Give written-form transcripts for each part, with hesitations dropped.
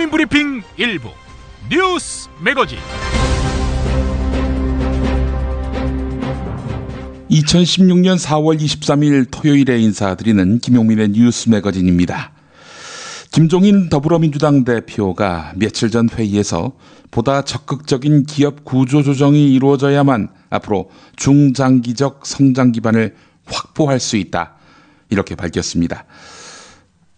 국민브리핑 일부 뉴스 매거진. 2016년 4월 23일 토요일에 인사드리는 김용민의 뉴스 매거진입니다. 김종인 더불어민주당 대표가 며칠 전 회의에서 보다 적극적인 기업 구조 조정이 이루어져야만 앞으로 중장기적 성장 기반을 확보할 수 있다, 이렇게 밝혔습니다.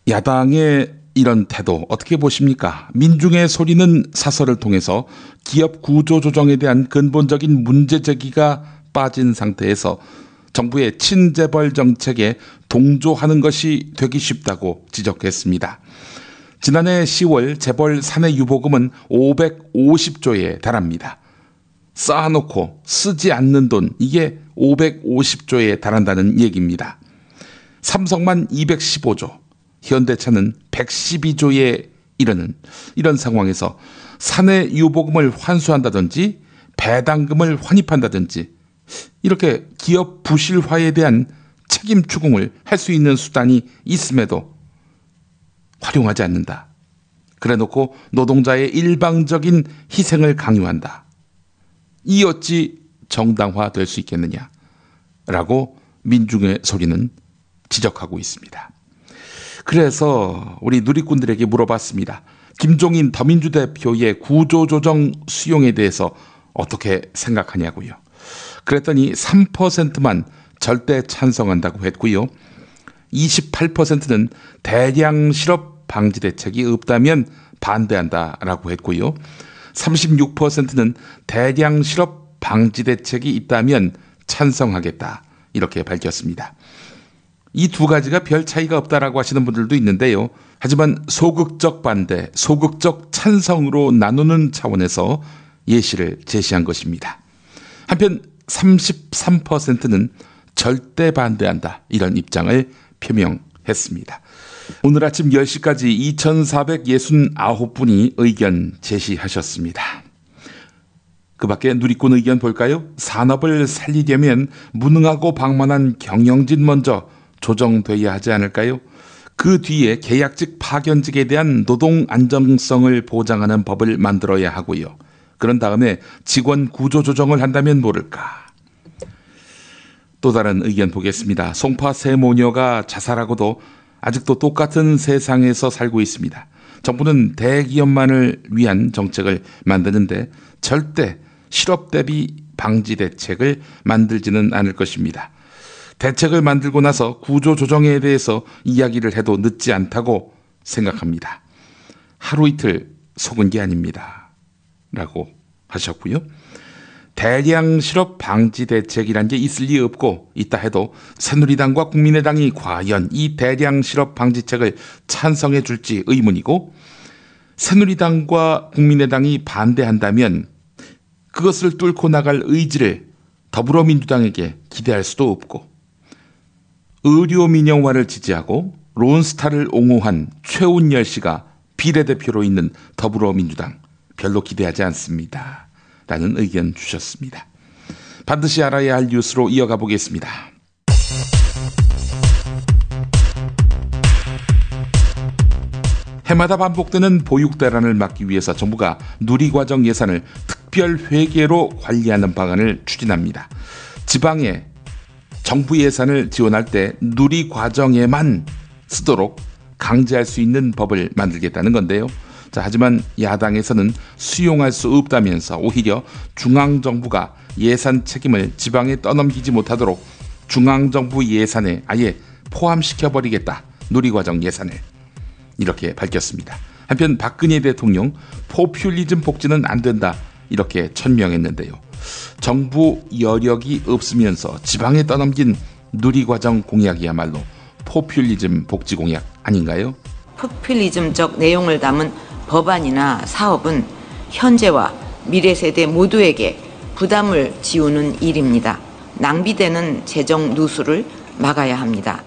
야당의 이런 태도 어떻게 보십니까? 민중의 소리는 사설을 통해서 기업 구조 조정에 대한 근본적인 문제 제기가 빠진 상태에서 정부의 친재벌 정책에 동조하는 것이 되기 쉽다고 지적했습니다. 지난해 10월 재벌 사내 유보금은 550조에 달합니다. 쌓아놓고 쓰지 않는 돈, 이게 550조에 달한다는 얘기입니다. 삼성만 215조, 현대차는 112조에 이르는 이런 상황에서 사내 유보금을 환수한다든지 배당금을 환입한다든지 이렇게 기업 부실화에 대한 책임 추궁을 할 수 있는 수단이 있음에도 활용하지 않는다. 그래놓고 노동자의 일방적인 희생을 강요한다. 이 어찌 정당화될 수 있겠느냐라고 민중의 소리는 지적하고 있습니다. 그래서 우리 누리꾼들에게 물어봤습니다. 김종인 더민주 대표의 구조조정 수용에 대해서 어떻게 생각하냐고요. 그랬더니 3%만 절대 찬성한다고 했고요. 28%는 대량 실업 방지 대책이 없다면 반대한다라고 했고요. 36%는 대량 실업 방지 대책이 있다면 찬성하겠다, 이렇게 밝혔습니다. 이 두 가지가 별 차이가 없다라고 하시는 분들도 있는데요. 하지만 소극적 반대, 소극적 찬성으로 나누는 차원에서 예시를 제시한 것입니다. 한편 33%는 절대 반대한다, 이런 입장을 표명했습니다. 오늘 아침 10시까지 2469분이 의견 제시하셨습니다. 그 밖에 누리꾼 의견 볼까요? 산업을 살리려면 무능하고 방만한 경영진 먼저 조정돼야 하지 않을까요? 그 뒤에 계약직 파견직에 대한 노동 안정성을 보장하는 법을 만들어야 하고요. 그런 다음에 직원 구조 조정을 한다면 모를까. 또 다른 의견 보겠습니다. 송파 세 모녀가 자살하고도 아직도 똑같은 세상에서 살고 있습니다. 정부는 대기업만을 위한 정책을 만드는데 절대 실업 대비 방지 대책을 만들지는 않을 것입니다. 대책을 만들고 나서 구조 조정에 대해서 이야기를 해도 늦지 않다고 생각합니다. 하루 이틀 속은 게 아닙니다, 라고 하셨고요. 대량 실업 방지 대책이란 게 있을 리 없고, 있다 해도 새누리당과 국민의당이 과연 이 대량 실업 방지책을 찬성해 줄지 의문이고, 새누리당과 국민의당이 반대한다면 그것을 뚫고 나갈 의지를 더불어민주당에게 기대할 수도 없고, 의료 민영화를 지지하고 론스타를 옹호한 최운열 씨가 비례대표로 있는 더불어민주당 별로 기대하지 않습니다, 라는 의견 주셨습니다. 반드시 알아야 할 뉴스로 이어가 보겠습니다. 해마다 반복되는 보육대란을 막기 위해서 정부가 누리과정 예산을 특별회계로 관리하는 방안을 추진합니다. 지방에 정부 예산을 지원할 때 누리과정에만 쓰도록 강제할 수 있는 법을 만들겠다는 건데요. 하지만 야당에서는 수용할 수 없다면서 오히려 중앙정부가 예산 책임을 지방에 떠넘기지 못하도록 중앙정부 예산에 아예 포함시켜버리겠다, 누리과정 예산을, 이렇게 밝혔습니다. 한편 박근혜 대통령 포퓰리즘 복지는 안 된다, 이렇게 천명했는데요. 정부 여력이 없으면서 지방에 떠넘긴 누리과정 공약이야말로 포퓰리즘 복지 공약 아닌가요? 포퓰리즘적 내용을 담은 법안이나 사업은 현재와 미래 세대 모두에게 부담을 지우는 일입니다. 낭비되는 재정 누수를 막아야 합니다.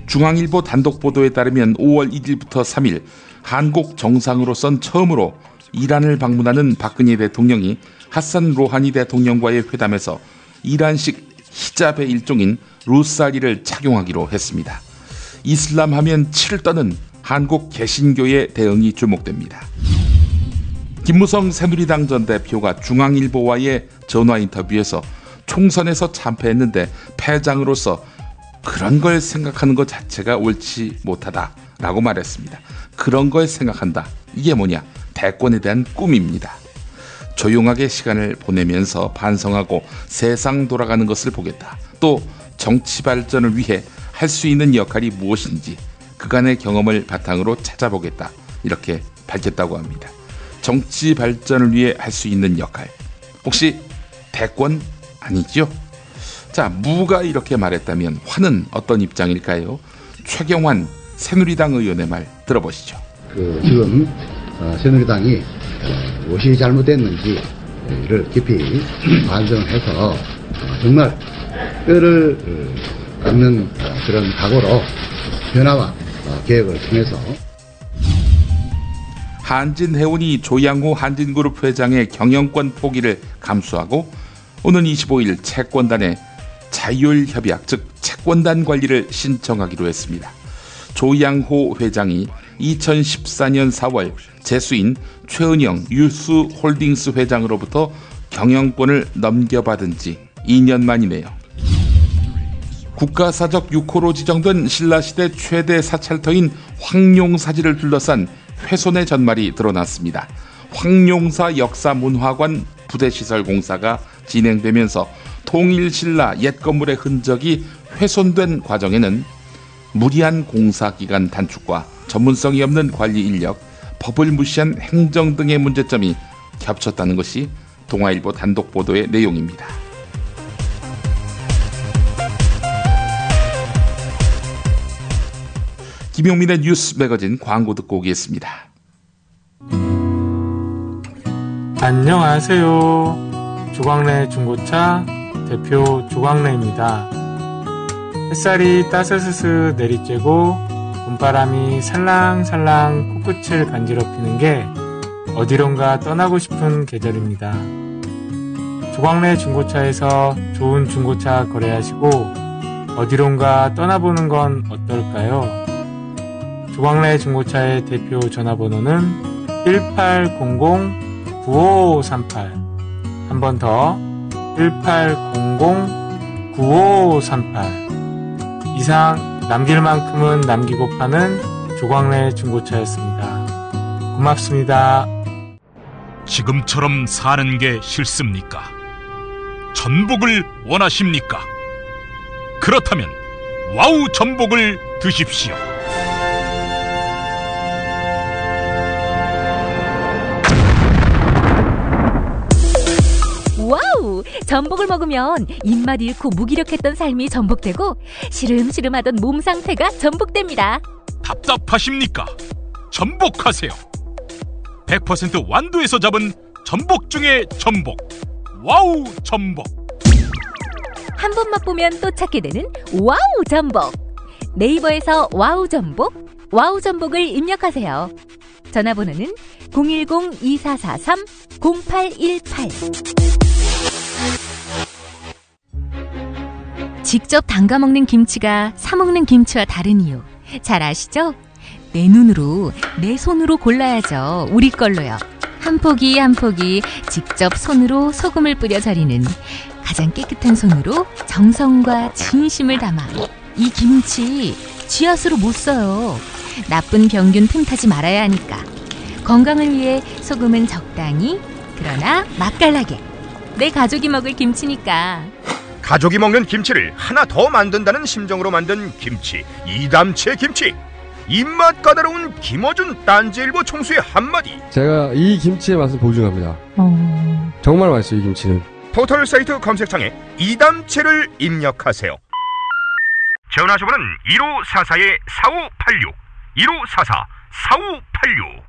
중앙일보 단독 보도에 따르면 5월 1일부터 3일 한국 정상으로선 처음으로 이란을 방문하는 박근혜 대통령이 하산 로하니 대통령과의 회담에서 이란식 히잡의 일종인 루사리를 착용하기로 했습니다. 이슬람 하면 치를 떠는 한국 개신교의 대응이 주목됩니다. 김무성 새누리당 전 대표가 중앙일보와의 전화 인터뷰에서 총선에서 참패했는데 패장으로서 그런 걸 생각하는 것 자체가 옳지 못하다라고 말했습니다. 그런 걸 생각한다. 이게 뭐냐? 대권에 대한 꿈입니다. 조용하게 시간을 보내면서 반성하고 세상 돌아가는 것을 보겠다. 또 정치 발전을 위해 할 수 있는 역할이 무엇인지 그간의 경험을 바탕으로 찾아보겠다. 이렇게 밝혔다고 합니다. 정치 발전을 위해 할 수 있는 역할. 혹시 대권 아니죠? 자, 무가 이렇게 말했다면 화는 어떤 입장일까요? 최경환 새누리당 의원의 말 들어보시죠. 지금 새누리당이 무엇이 잘못됐는지를 깊이 반성해서 정말 뼈를 깎는 그런 각오로 변화와 계획을 통해서 한진해운이 조양호 한진그룹 회장의 경영권 포기를 감수하고 오는 25일 채권단에 자율협약 즉 채권단 관리를 신청하기로 했습니다. 조양호 회장이 2014년 4월 재수인 최은영 유스홀딩스 회장으로부터 경영권을 넘겨받은 지 2년 만이네요. 국가사적 6호로 지정된 신라시대 최대 사찰터인 황룡사지를 둘러싼 훼손의 전말이 드러났습니다. 황룡사 역사문화관 부대시설 공사가 진행되면서 통일신라 옛 건물의 흔적이 훼손된 과정에는 무리한 공사기간 단축과 전문성이 없는 관리 인력, 법을 무시한 행정 등의 문제점이 겹쳤다는 것이 동아일보 단독 보도의 내용입니다. 김용민의 뉴스 매거진 광고 듣고 오겠습니다. 안녕하세요. 조광래 중고차 대표 조광래입니다. 햇살이 따스스스 내리쬐고 봄바람이 살랑살랑 코끝을 간지럽히는 게 어디론가 떠나고 싶은 계절입니다. 조광래 중고차에서 좋은 중고차 거래하시고 어디론가 떠나보는 건 어떨까요? 조광래 중고차의 대표 전화번호는 1800-9538. 한 번 더 1800-9538. 이상 남길 만큼은 남기고 파는 조광래 중고차였습니다. 고맙습니다. 지금처럼 사는 게 싫습니까? 전복을 원하십니까? 그렇다면 와우 전복을 드십시오. 와우! 전복을 먹으면 입맛 잃고 무기력했던 삶이 전복되고 시름시름하던 몸 상태가 전복됩니다. 답답하십니까? 전복하세요. 100% 완도에서 잡은 전복 중에 전복. 와우 전복. 한 번 맛보면 또 찾게 되는 와우 전복. 네이버에서 와우 전복, 와우 전복을 입력하세요. 전화번호는 010-2443-0818. 직접 담가 먹는 김치가 사 먹는 김치와 다른 이유 잘 아시죠? 내 눈으로 내 손으로 골라야죠. 우리 걸로요. 한 포기 한 포기 직접 손으로 소금을 뿌려 절이는 가장 깨끗한 손으로 정성과 진심을 담아 이 김치 쥐앗으로 못 써요. 나쁜 병균 틈타지 말아야 하니까. 건강을 위해 소금은 적당히, 그러나 맛깔나게. 내 가족이 먹을 김치니까. 가족이 먹는 김치를 하나 더 만든다는 심정으로 만든 김치, 이담채 김치. 입맛 까다로운 김어준 딴지일보 총수의 한마디. 제가 이 김치의 맛을 보증합니다. 정말 맛있어요, 이 김치는. 포털 사이트 검색창에 이담채를 입력하세요. 전화주문은 1544-4586 1544-4586.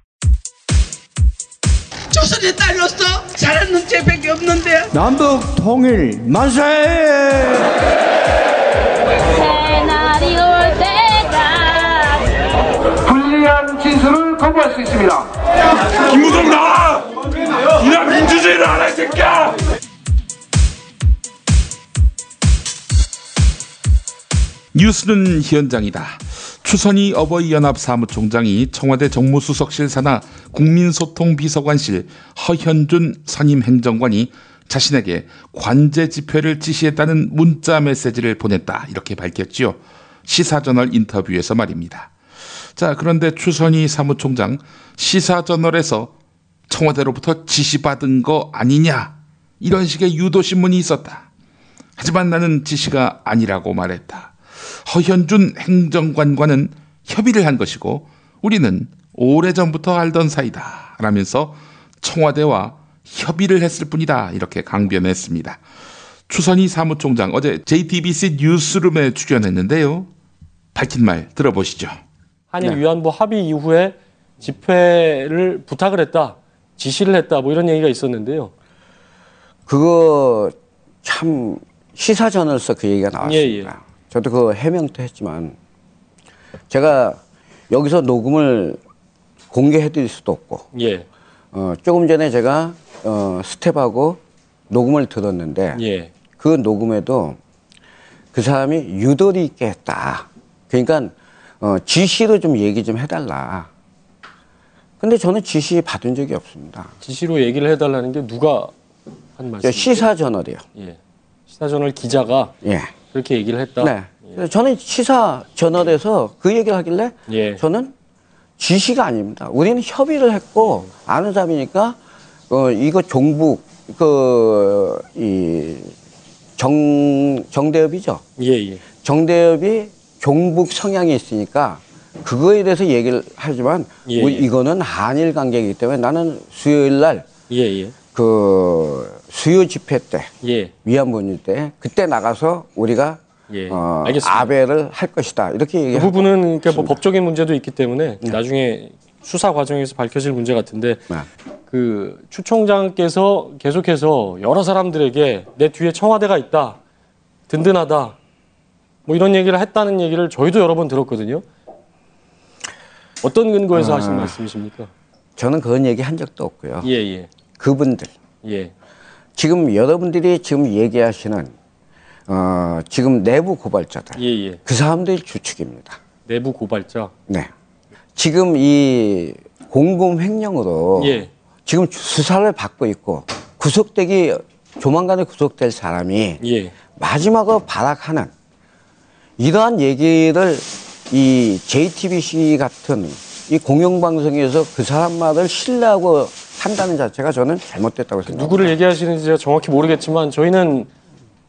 조선에 딸로서 잘하는 죄밖에 없는데. 남북 통일 만세! 새날이 올 때가 불리한 진술을 거부할 수 있습니다. 김무성 나와! 이나 민주주의를 하라 이 새끼야! 뉴스는 현장이다. 추선희 어버이연합 사무총장이 청와대 정무수석실 산하 국민소통비서관실 허현준 선임행정관이 자신에게 관제 집회를 지시했다는 문자 메시지를 보냈다 이렇게 밝혔지요. 시사저널 인터뷰에서 말입니다. 자, 그런데 추선희 사무총장 시사저널에서 청와대로부터 지시받은 거 아니냐 이런 식의 유도신문이 있었다. 하지만 나는 지시가 아니라고 말했다. 허현준 행정관과는 협의를 한 것이고 우리는 오래전부터 알던 사이다 라면서 청와대와 협의를 했을 뿐이다 이렇게 강변했습니다. 추선희 사무총장 어제 JTBC 뉴스룸에 출연했는데요. 밝힌 말 들어보시죠. 한일 위안부 합의 이후에 집회를 부탁을 했다, 지시를 했다 뭐 이런 얘기가 있었는데요. 그거 참 시사저널에서 그 얘기가 나왔습니다. 저도 그 해명도 했지만 제가 여기서 녹음을 공개해드릴 수도 없고 조금 전에 제가 스텝하고 녹음을 들었는데 그 녹음에도 그 사람이 유도리 있게 했다. 그러니까 지시로 좀 얘기 좀 해달라. 근데 저는 지시 받은 적이 없습니다. 지시로 얘기를 해달라는 게 누가 한 말씀이죠? 시사저널이요. 시사저널 기자가 그렇게 얘기를 했다? 네. 그래서 저는 시사저널에서 그 얘기를 하길래 저는 지시가 아닙니다. 우리는 협의를 했고 아는 사람이니까 이거 종북 정대협이죠. 정대협이 종북 성향이 있으니까 그거에 대해서 얘기를 하지만 이거는 한일 관계이기 때문에 나는 수요일 날 그 수요 집회 때 위안부 때 그때 나가서 우리가 아베를 할 것이다 이렇게 얘기하고 그 부분은 그러니까 뭐 법적인 문제도 있기 때문에 나중에 수사 과정에서 밝혀질 문제 같은데 그 추 총장께서 계속해서 여러 사람들에게 내 뒤에 청와대가 있다, 든든하다 뭐 이런 얘기를 했다는 얘기를 저희도 여러 번 들었거든요. 어떤 근거에서 하신 말씀이십니까? 저는 그런 얘기 한 적도 없고요. 그분들 지금 여러분들이 지금 얘기하시는 지금 내부 고발자들 그 사람들이 주축입니다. 내부 고발자? 네. 지금 이 공금 횡령으로 지금 수사를 받고 있고 조만간에 구속될 사람이 마지막으로 발악하는 이러한 얘기를 이 JTBC 같은 이 공영방송에서 그 사람 말을 신뢰하고 한다는 자체가 저는 잘못됐다고 생각합니다. 누구를 얘기하시는지 제가 정확히 모르겠지만 저희는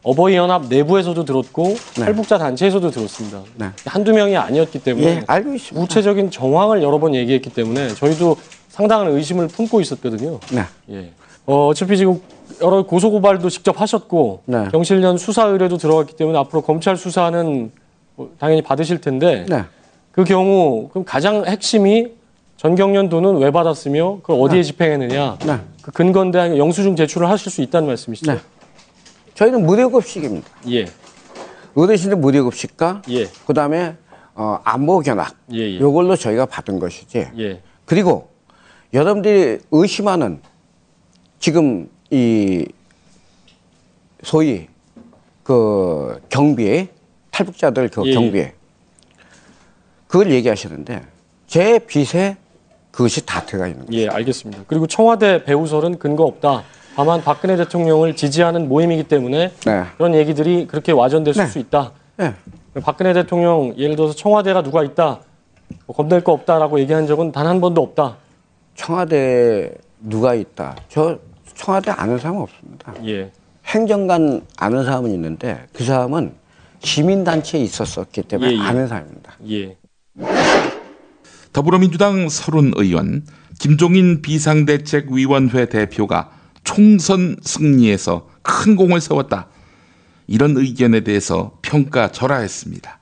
어버이연합 내부에서도 들었고 탈북자 단체에서도 들었습니다. 한두 명이 아니었기 때문에 알고 있습니다. 구체적인 정황을 여러 번 얘기했기 때문에 저희도 상당한 의심을 품고 있었거든요. 어차피 지금 여러 고소고발도 직접 하셨고 경실련 수사 의뢰도 들어갔기 때문에 앞으로 검찰 수사는 당연히 받으실 텐데 그 경우 그럼 가장 핵심이 전경련 돈은 왜 받았으며 그걸 어디에 집행했느냐 그 근거인데 영수증 제출을 하실 수 있다는 말씀이시죠? 저희는 무료급식입니다. 어르신들 무료급식과 그다음에 안보견학 이걸로 저희가 받은 것이지. 그리고 여러분들이 의심하는 지금 이 소위 그 경비에 탈북자들 그 경비에 그걸 얘기하시는데 제 빚에 그것이 다 들어가 있는 거죠. 알겠습니다. 그리고 청와대 배우설은 근거 없다. 다만 박근혜 대통령을 지지하는 모임이기 때문에 그런 얘기들이 그렇게 와전됐을 수 있다. 박근혜 대통령 예를 들어서 청와대가 누가 있다, 뭐 겁낼 거 없다라고 얘기한 적은 단 한 번도 없다. 청와대 누가 있다. 저 청와대 아는 사람은 없습니다. 행정관 아는 사람은 있는데 그 사람은 시민단체에 있었었기 때문에 아는 사람입니다. 더불어민주당 서른 의원, 김종인 비상대책위원회 대표가 총선 승리에서 큰 공을 세웠다. 이런 의견에 대해서 평가절하했습니다.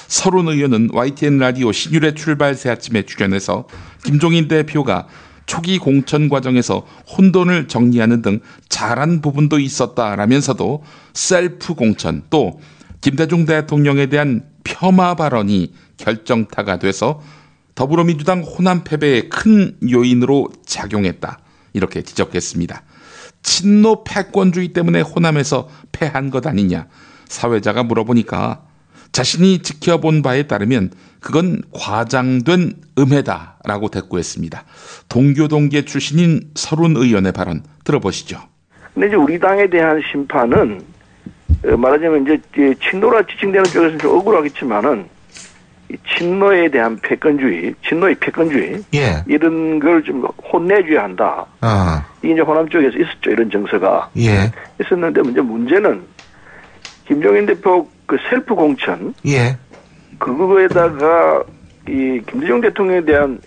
서른 의원은 YTN 라디오 신율의 출발 새 아침에 출연해서 김종인 대표가 초기 공천 과정에서 혼돈을 정리하는 등 잘한 부분도 있었다라면서도 셀프 공천 또 김대중 대통령에 대한 폄하 발언이 결정타가 돼서 더불어민주당 호남 패배의 큰 요인으로 작용했다. 이렇게 지적했습니다. 친노 패권주의 때문에 호남에서 패한 것 아니냐. 사회자가 물어보니까 자신이 지켜본 바에 따르면 그건 과장된 음해다라고 대꾸했습니다. 동교동계 출신인 서른 의원의 발언 들어보시죠. 근데 이제 우리 당에 대한 심판은 말하자면 이제 친노라 지칭되는 쪽에서는 좀 억울하겠지만은 이 친노에 대한 패권주의, 친노의 패권주의 예. 이런 걸 좀 혼내줘야 한다. 이게 이제 호남 쪽에서 있었죠. 이런 정서가 예. 있었는데 문제는 김종인 대표 그 셀프 공천, 예. 그거에다가 이 김대중 대통령에 대한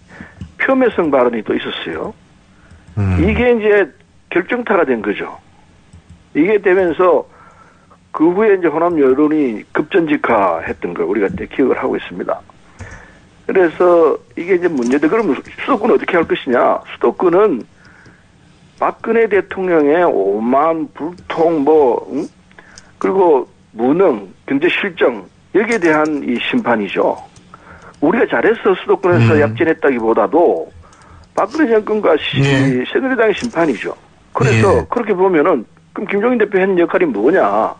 표매성 발언이 또 있었어요. 이게 이제 결정타가 된 거죠. 이게 되면서 그 후에 이제 호남 여론이 급전직하했던 걸 우리가 그때 기억을 하고 있습니다. 그래서 이게 이제 문제인데 그럼 수도권은 어떻게 할 것이냐? 수도권은 박근혜 대통령의 오만 불통 그리고 무능, 경제 실정 여기에 대한 이 심판이죠. 우리가 잘해서 수도권에서 약진했다기보다도 박근혜 정권과 새누리당의 심판이죠. 그래서 그렇게 보면은 그럼 김종인 대표 한 역할이 뭐냐?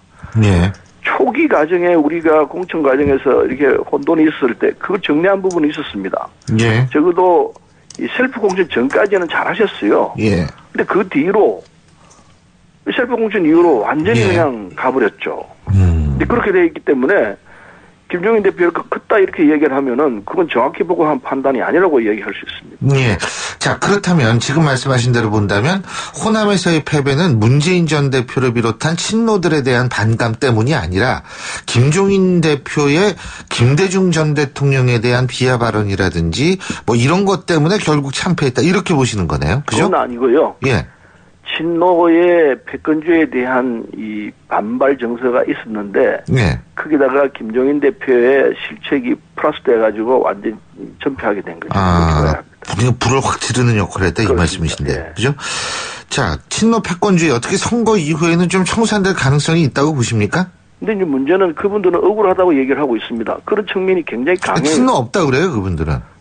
초기 과정에 우리가 공천 과정에서 이렇게 혼돈이 있었을 때 그걸 정리한 부분이 있었습니다. 적어도 이 셀프 공천 전까지는 잘하셨어요. 근데 그 뒤로 셀프 공천 이후로 완전히 그냥 가버렸죠. 근데 그렇게 돼 있기 때문에 김종인 대표가 컸다 이렇게 얘기를 하면은 그건 정확히 보고 한 판단이 아니라고 얘기할 수 있습니다. 예. 자, 그렇다면 지금 말씀하신 대로 본다면 호남에서의 패배는 문재인 전 대표를 비롯한 친노들에 대한 반감 때문이 아니라 김종인 대표의 김대중 전 대통령에 대한 비하 발언이라든지 뭐 이런 것 때문에 결국 참패했다 이렇게 보시는 거네요. 그죠? 그건 아니고요. 예. 친노의 패권주의에 대한 이 반발 정서가 있었는데 거기다가 김종인 대표의 실책이 플러스돼가지고 완전 전패하게 된 거죠. 불을 확 지르는 역할을 했다 이 말씀이신데 그죠? 자, 친노 패권주의 어떻게 선거 이후에는 좀 청산될 가능성이 있다고 보십니까? 근데 이제 문제는 그분들은 억울하다고 얘기를 하고 있습니다. 그런 측면이 굉장히 강해요. 친노 없다 그래요 그분들은.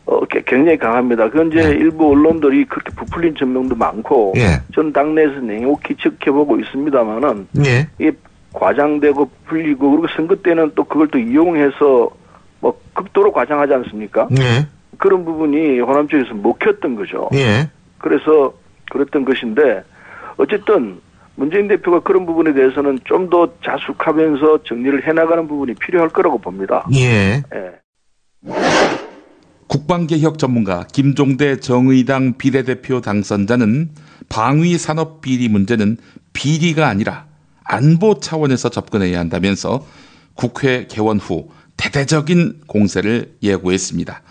굉장히 강합니다. 그건 이제 일부 언론들이 그렇게 부풀린 전명도 많고, 전 당내에서 냉혹히 지켜보고 있습니다만은, 이게 과장되고 풀리고, 그리고 선거 때는 또 그걸 또 이용해서 뭐 극도로 과장하지 않습니까? 그런 부분이 호남 쪽에서 먹혔던 거죠. 그래서 그랬던 것인데, 어쨌든 문재인 대표가 그런 부분에 대해서는 좀 더 자숙하면서 정리를 해나가는 부분이 필요할 거라고 봅니다. 국방개혁 전문가 김종대 정의당 비례대표 당선자는 방위 산업 비리 문제는 비리가 아니라 안보 차원에서 접근해야 한다면서 국회 개원 후 대대적인 공세를 예고했습니다.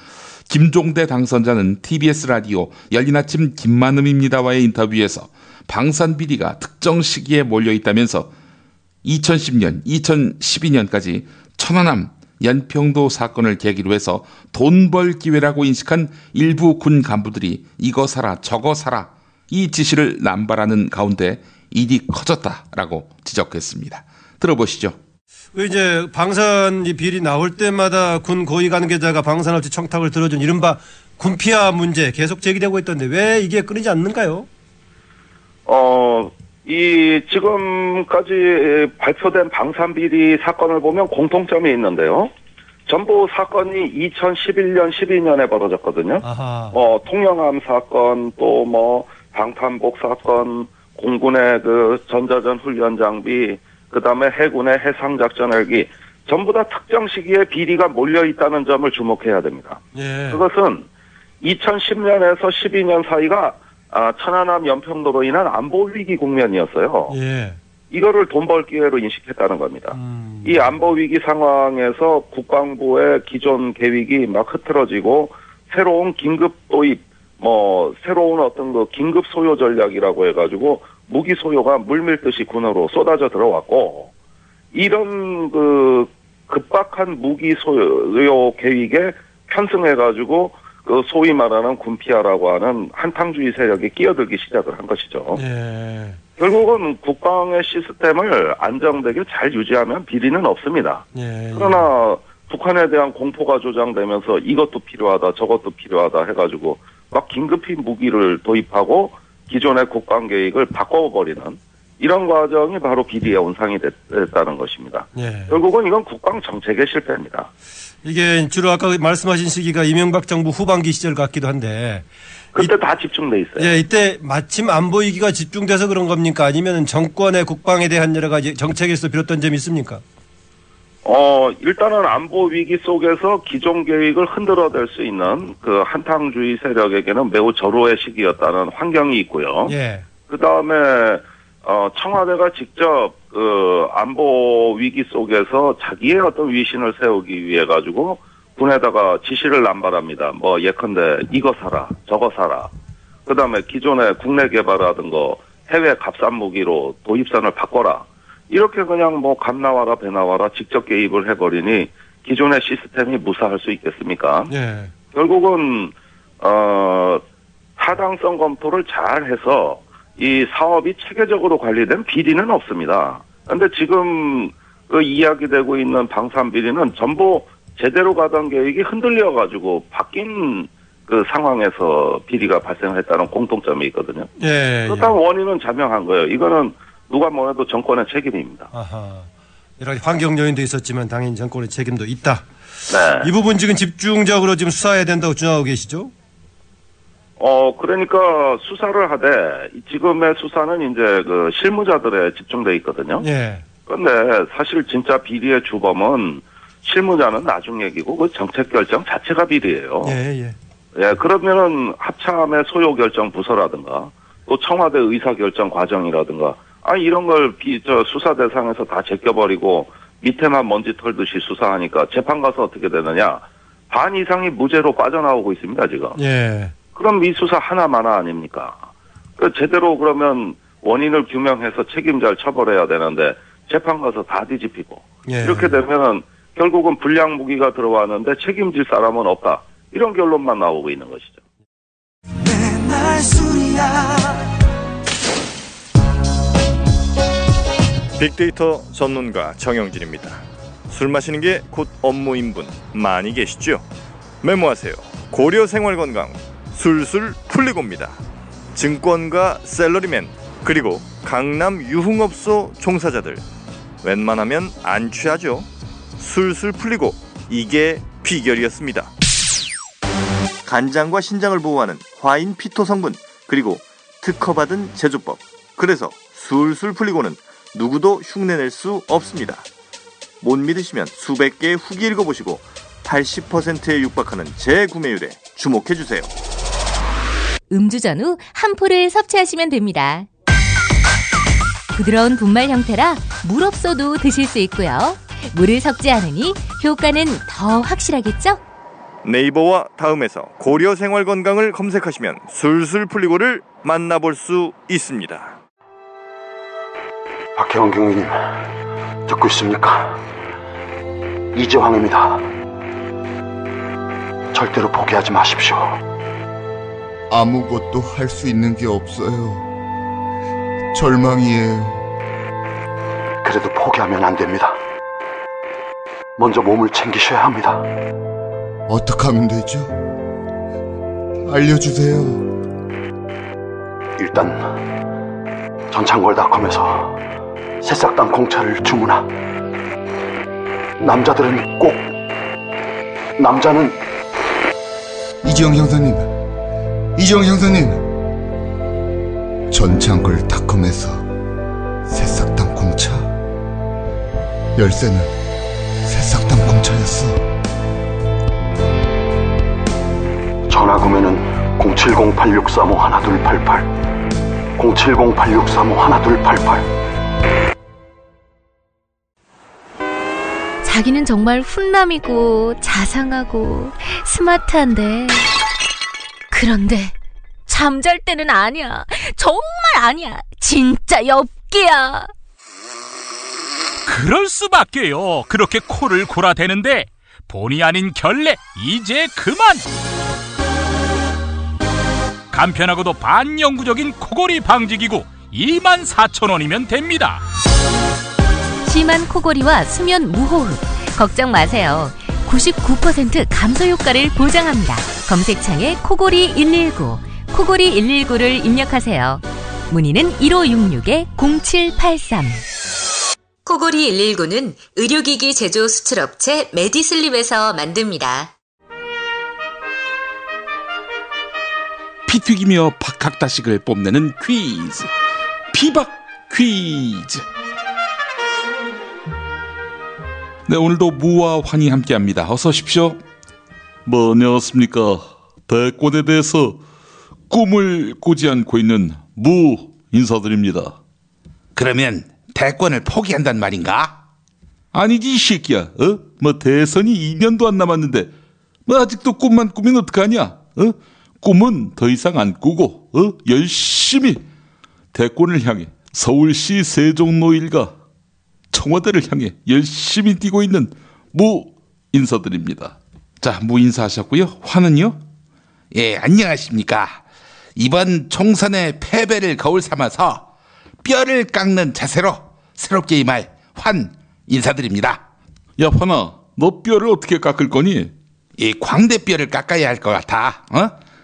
김종대 당선자는 TBS 라디오 열린 아침 김만음입니다와의 인터뷰에서 방산 비리가 특정 시기에 몰려있다면서 2010년, 2012년까지 천안함 연평도 사건을 계기로 해서 돈 벌 기회라고 인식한 일부 군 간부들이 이거 사라 저거 사라 이 지시를 남발하는 가운데 일이 커졌다라고 지적했습니다. 들어보시죠. 이제 방산 비리 나올 때마다 군 고위 관계자가 방산업체 청탁을 들어준 이른바 군피아 문제 계속 제기되고 있던데 왜 이게 끊이지 않는가요? 이 지금까지 발표된 방산비리 사건을 보면 공통점이 있는데요. 전부 사건이 2011년, 12년에 벌어졌거든요. 통영함 사건, 또 뭐 방탄복 사건, 공군의 그 전자전 훈련 장비, 그다음에 해군의 해상작전 헬기, 전부 다 특정 시기에 비리가 몰려 있다는 점을 주목해야 됩니다. 그것은 2010년에서 12년 사이가 천안함 연평도로 인한 안보 위기 국면이었어요. 이거를 돈 벌 기회로 인식했다는 겁니다. 이 안보 위기 상황에서 국방부의 기존 계획이 막 흐트러지고 새로운 긴급 도입, 새로운 어떤 그 긴급 소요 전략이라고 해가지고 무기 소요가 물밀듯이 군으로 쏟아져 들어왔고, 이런 그 급박한 무기 소요 계획에 편승해가지고 그 소위 말하는 군피아라고 하는 한탕주의 세력이 끼어들기 시작을 한 것이죠. 결국은 국방의 시스템을 안정되게 잘 유지하면 비리는 없습니다. 그러나 북한에 대한 공포가 조장되면서 이것도 필요하다 저것도 필요하다 해가지고 막 긴급히 무기를 도입하고 기존의 국방 계획을 바꿔버리는 이런 과정이 바로 비리의 온상이 됐다는 것입니다. 예. 결국은 이건 국방 정책의 실패입니다. 이게 주로 아까 말씀하신 시기가 이명박 정부 후반기 시절 같기도 한데 그때 다 집중돼 있어요. 예, 이때 마침 안보 위기가 집중돼서 그런 겁니까? 아니면 정권의 국방에 대한 여러 가지 정책에서 비롯된 점이 있습니까? 일단은 안보 위기 속에서 기존 계획을 흔들어댈 수 있는 그 한탕주의 세력에게는 매우 절호의 시기였다는 환경이 있고요. 예. 그 다음에 청와대가 직접 그 안보 위기 속에서 자기의 어떤 위신을 세우기 위해 가지고 군에다가 지시를 남발합니다. 뭐 예컨대 이거 사라, 저거 사라. 그 다음에 기존에 국내 개발하던 거 해외 값싼 무기로 도입선을 바꿔라. 이렇게 그냥 뭐 감 나와라 배 나와라 직접 개입을 해버리니 기존의 시스템이 무사할 수 있겠습니까? 예. 결국은 타당성 검토를 잘 해서 이 사업이 체계적으로 관리된 비리는 없습니다. 그런데 지금 그 이야기되고 있는 방산 비리는 전부 제대로 가던 계획이 흔들려가지고 바뀐 그 상황에서 비리가 발생했다는 공통점이 있거든요. 예. 그렇다면 원인은 자명한 거예요. 이거는 누가 뭐래도 정권의 책임입니다. 아하. 여러 가지 환경 요인도 있었지만 당연히 정권의 책임도 있다. 네. 이 부분 지금 집중적으로 지금 수사해야 된다고 주장하고 계시죠? 그러니까 수사를 하되 지금의 수사는 이제 그 실무자들에 집중돼 있거든요. 예. 그런데 사실 진짜 비리의 주범은 실무자는 나중 얘기고 그 정책 결정 자체가 비리예요. 예. 예, 그러면은 합참의 소요 결정 부서라든가 또 청와대 의사 결정 과정이라든가 이런 걸 수사 대상에서 다 제껴버리고 밑에만 먼지 털듯이 수사하니까 재판 가서 어떻게 되느냐? 반 이상이 무죄로 빠져나오고 있습니다, 지금. 예. 그럼 이 수사 하나마나 아닙니까? 제대로 그러면 원인을 규명해서 책임자를 처벌해야 되는데 재판 가서 다 뒤집히고 예. 이렇게 되면은 결국은 불량 무기가 들어왔는데 책임질 사람은 없다. 이런 결론만 나오고 있는 것이죠. 맨날 술이야. 빅데이터 전문가 정영진입니다. 술 마시는 게 곧 업무인 분 많이 계시죠? 메모하세요. 고려 생활건강 술술 풀리고입니다. 증권가 샐러리맨 그리고 강남 유흥업소 종사자들 웬만하면 안 취하죠. 술술 풀리고 이게 비결이었습니다. 간장과 신장을 보호하는 화인 피토 성분 그리고 특허받은 제조법. 그래서 술술 풀리고는 누구도 흉내낼 수 없습니다. 못 믿으시면 수백 개의 후기 읽어보시고 80%에 육박하는 재구매율에 주목해주세요. 음주 전후 한 포를 섭취하시면 됩니다. 부드러운 분말 형태라 물 없어도 드실 수 있고요. 물을 섞지 않으니 효과는 더 확실하겠죠? 네이버와 다음에서 고려 생활건강을 검색하시면 술술 풀리고를 만나볼 수 있습니다. 박혜원 경위님 듣고 있습니까? 이재황입니다. 절대로 포기하지 마십시오. 아무것도 할 수 있는 게 없어요. 절망이에요. 그래도 포기하면 안 됩니다. 먼저 몸을 챙기셔야 합니다. 어떻게 하면 되죠? 알려주세요. 일단 전창걸닷컴에서 새싹당 공차를 주문하. 남자들은 꼭 남자는 이지영 형사님 전창걸닷컴에서 새싹당 공차 열쇠는 새싹당 공차였어. 전화 구매는 070-8635-1288 070-8635-1288. 자기는 정말 훈남이고 자상하고 스마트한데 그런데 잠잘 때는 아니야. 정말 아니야. 진짜 엽기야. 그럴 수밖에요. 그렇게 코를 골아대는데 본의 아닌 결례 이제 그만. 간편하고도 반영구적인 코골이 방지기구 24,000원이면 됩니다. 심한 코골이와 수면 무호흡 걱정 마세요. 99% 감소 효과를 보장합니다. 검색창에 코골이 119, 코골이 119를 입력하세요. 문의는 1566-0783. 코골이 119는 의료기기 제조 수출업체 메디슬립에서 만듭니다. 피 튀기며 박학다식을 뽐내는 퀴즈. 피박 퀴즈. 네, 오늘도 무와 환이 함께합니다. 어서 오십시오. 안녕하십니까. 대권에 대해서 꿈을 꾸지 않고 있는 무 인사드립니다. 그러면 대권을 포기한단 말인가? 아니지, 이 새끼야. 대선이 2년도 안 남았는데 아직도 꿈만 꾸면 어떡하냐? 꿈은 더 이상 안 꾸고 열심히 대권을 향해 서울시 세종로 일가 청와대를 향해 열심히 뛰고 있는 무 인사드립니다. 자, 무 인사하셨고요. 환은요? 예, 안녕하십니까. 이번 총선의 패배를 거울 삼아서 뼈를 깎는 자세로 새롭게 임할 환 인사드립니다. 야, 환아, 너 뼈를 어떻게 깎을 거니? 이 광대뼈를 깎아야 할 것 같아.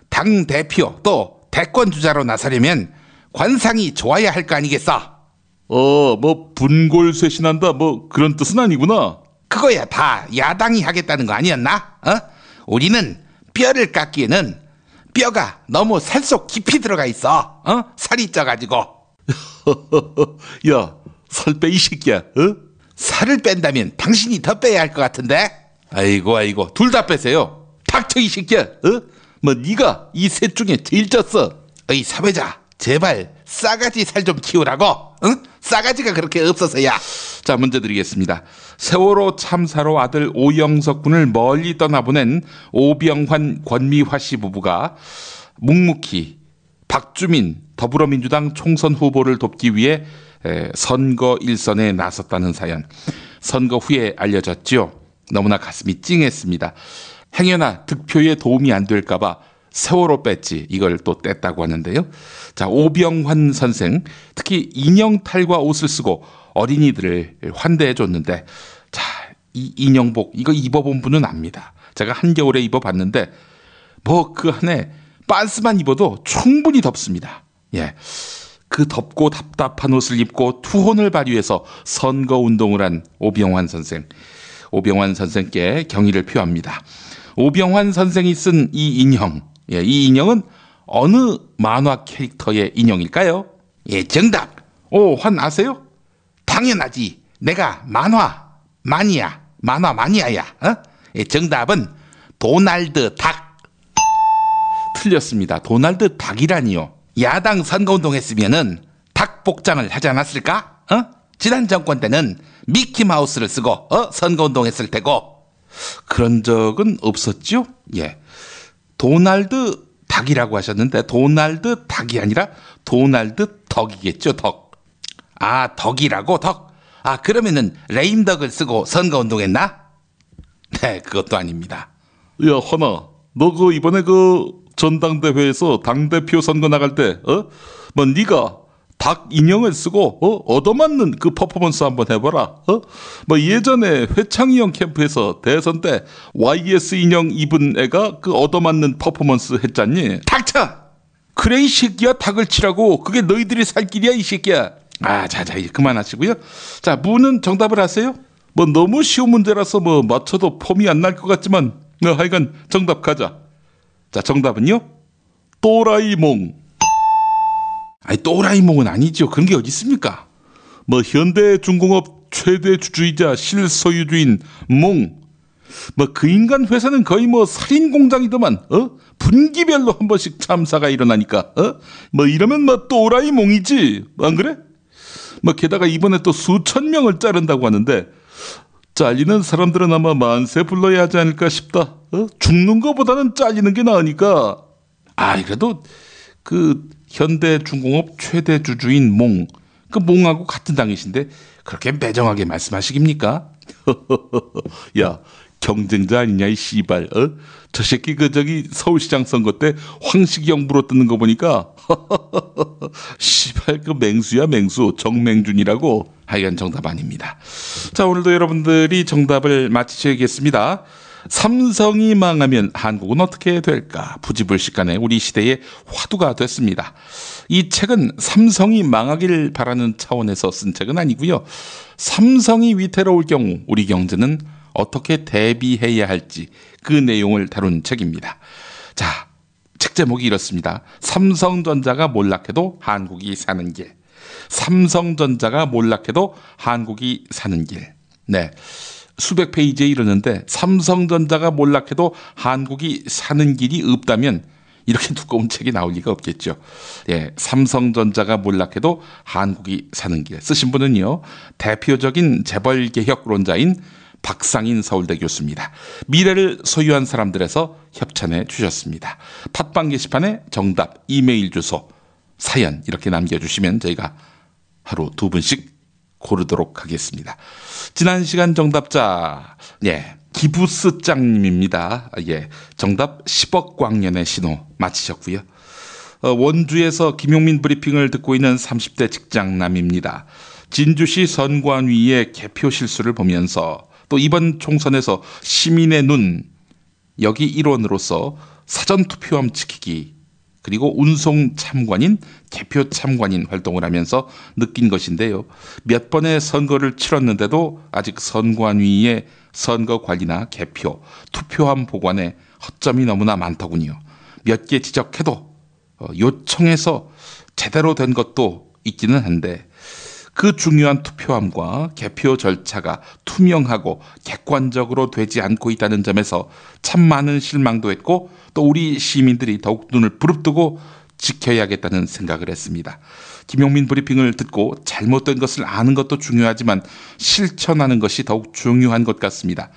당 대표 또 대권 주자로 나서려면 관상이 좋아야 할 거 아니겠어? 분골쇄신한다 그런 뜻은 아니구나. 그거야 다 야당이 하겠다는 거 아니었나? 우리는 뼈를 깎기에는 뼈가 너무 살 속 깊이 들어가 있어. 살이 쪄가지고. 야, 살 빼 이 새끼야. 살을 뺀다면 당신이 더 빼야 할 것 같은데? 아이고 둘 다 빼세요. 닥쳐 이 새끼야. 네가 이 셋 중에 제일 쪘어. 어이 사회자, 제발 싸가지 살 좀 키우라고. 응? 싸가지가 그렇게 없어서야. 자, 문제 드리겠습니다. 세월호 참사로 아들 오영석 군을 멀리 떠나보낸 오병환 권미화 씨 부부가 묵묵히 박주민 더불어민주당 총선 후보를 돕기 위해 선거 일선에 나섰다는 사연. 선거 후에 알려졌죠. 너무나 가슴이 찡했습니다. 행여나 득표에 도움이 안 될까봐 세월호 배지 이걸 또 뗐다고 하는데요. 자, 오병환 선생 특히 인형탈과 옷을 쓰고 어린이들을 환대해 줬는데, 자, 이 인형복 이거 입어본 분은 압니다. 제가 한겨울에 입어봤는데 그 안에 빤스만 입어도 충분히 덥습니다. 예, 그 덥고 답답한 옷을 입고 투혼을 발휘해서 선거운동을 한 오병환 선생. 오병환 선생께 경의를 표합니다. 오병환 선생이 쓴 이 인형, 이 인형은 어느 만화 캐릭터의 인형일까요? 예, 정답. 환 아세요? 당연하지. 내가 만화 마니아야. 예, 정답은 도날드 닭. 틀렸습니다. 도날드 닭이라니요. 야당 선거운동 했으면은 닭 복장을 하지 않았을까? 지난 정권 때는 미키마우스를 쓰고 선거운동 했을 테고. 그런 적은 없었죠? 예. 도날드 닭이라고 하셨는데 도날드 닭이 아니라 도날드 덕이겠죠, 덕. 아, 덕이라고? 덕? 아, 그러면은 레임덕을 쓰고 선거운동했나? 네, 그것도 아닙니다. 야, 허나, 너 이번에 전당대회에서 당대표 선거 나갈 때 네가 닭 인형을 쓰고 얻어맞는 그 퍼포먼스 한번 해봐라. 예전에 회창이 형 캠프에서 대선 때 YS 인형 입은 애가 그 얻어맞는 퍼포먼스 했잖니. 닥쳐! 그래 이 새끼야, 닭을 치라고. 그게 너희들이 살 길이야 이 새끼야. 자 이제 그만하시고요. 자, 무는 정답을 아세요? 너무 쉬운 문제라서 맞춰도 폼이 안 날 것 같지만 하여간 정답 가자. 자, 정답은요? 또라이몽. 아니, 또라이몽은 아니죠. 그런 게 어디 있습니까? 현대중공업 최대 주주이자 실소유주인 몽. 그 인간 회사는 거의 살인 공장이더만. 분기별로 한 번씩 참사가 일어나니까. 이러면 또라이몽이지. 안 그래? 게다가 이번에 또 수천 명을 자른다고 하는데 잘리는 사람들은 아마 만세 불러야 하지 않을까 싶다. 죽는 것보다는 잘리는 게 나으니까. 그래도 현대중공업 최대 주주인 몽, 그 몽하고 같은 당이신데 그렇게 매정하게 말씀하시깁니까? 야, 경쟁자 아니냐 이 씨발. 저 새끼 서울시장 선거 때 황식이 형 물어뜯는 거 보니까 씨발 맹수야 맹수. 정맹준이라고. 하여간 정답 아닙니다. 자, 오늘도 여러분들이 정답을 맞히셔야겠습니다. 삼성이 망하면 한국은 어떻게 될까? 부지불식간에 우리 시대의 화두가 됐습니다. 이 책은 삼성이 망하길 바라는 차원에서 쓴 책은 아니고요. 삼성이 위태로울 경우 우리 경제는 어떻게 대비해야 할지 그 내용을 다룬 책입니다. 자, 책 제목이 이렇습니다. 삼성전자가 몰락해도 한국이 사는 길. 삼성전자가 몰락해도 한국이 사는 길. 네. 수백 페이지에 이르는데 삼성전자가 몰락해도 한국이 사는 길이 없다면 이렇게 두꺼운 책이 나올 리가 없겠죠. 예, 삼성전자가 몰락해도 한국이 사는 길. 쓰신 분은요, 대표적인 재벌개혁론자인 박상인 서울대 교수입니다. 미래를 소유한 사람들에서 협찬해 주셨습니다. 팟빵 게시판에 정답, 이메일 주소, 사연 이렇게 남겨주시면 저희가 하루 2분씩 고르도록 하겠습니다. 지난 시간 정답자, 기부스짱님입니다. 정답 10억 광년의 신호 맞히셨고요. 원주에서 김용민 브리핑을 듣고 있는 30대 직장남입니다. 진주시 선관위의 개표 실수를 보면서 또 이번 총선에서 시민의 눈, 여기 일원으로서 사전투표함 지키기, 그리고 운송 참관인, 개표 참관인 활동을 하면서 느낀 것인데요. 몇 번의 선거를 치렀는데도 아직 선관위의 선거 관리나 개표, 투표함 보관에 허점이 너무나 많더군요. 몇 개 지적해도 요청해서 제대로 된 것도 있기는 한데 그 중요한 투표함과 개표 절차가 투명하고 객관적으로 되지 않고 있다는 점에서 참 많은 실망도 했고 또 우리 시민들이 더욱 눈을 부릅뜨고 지켜야겠다는 생각을 했습니다. 김용민 브리핑을 듣고 잘못된 것을 아는 것도 중요하지만 실천하는 것이 더욱 중요한 것 같습니다.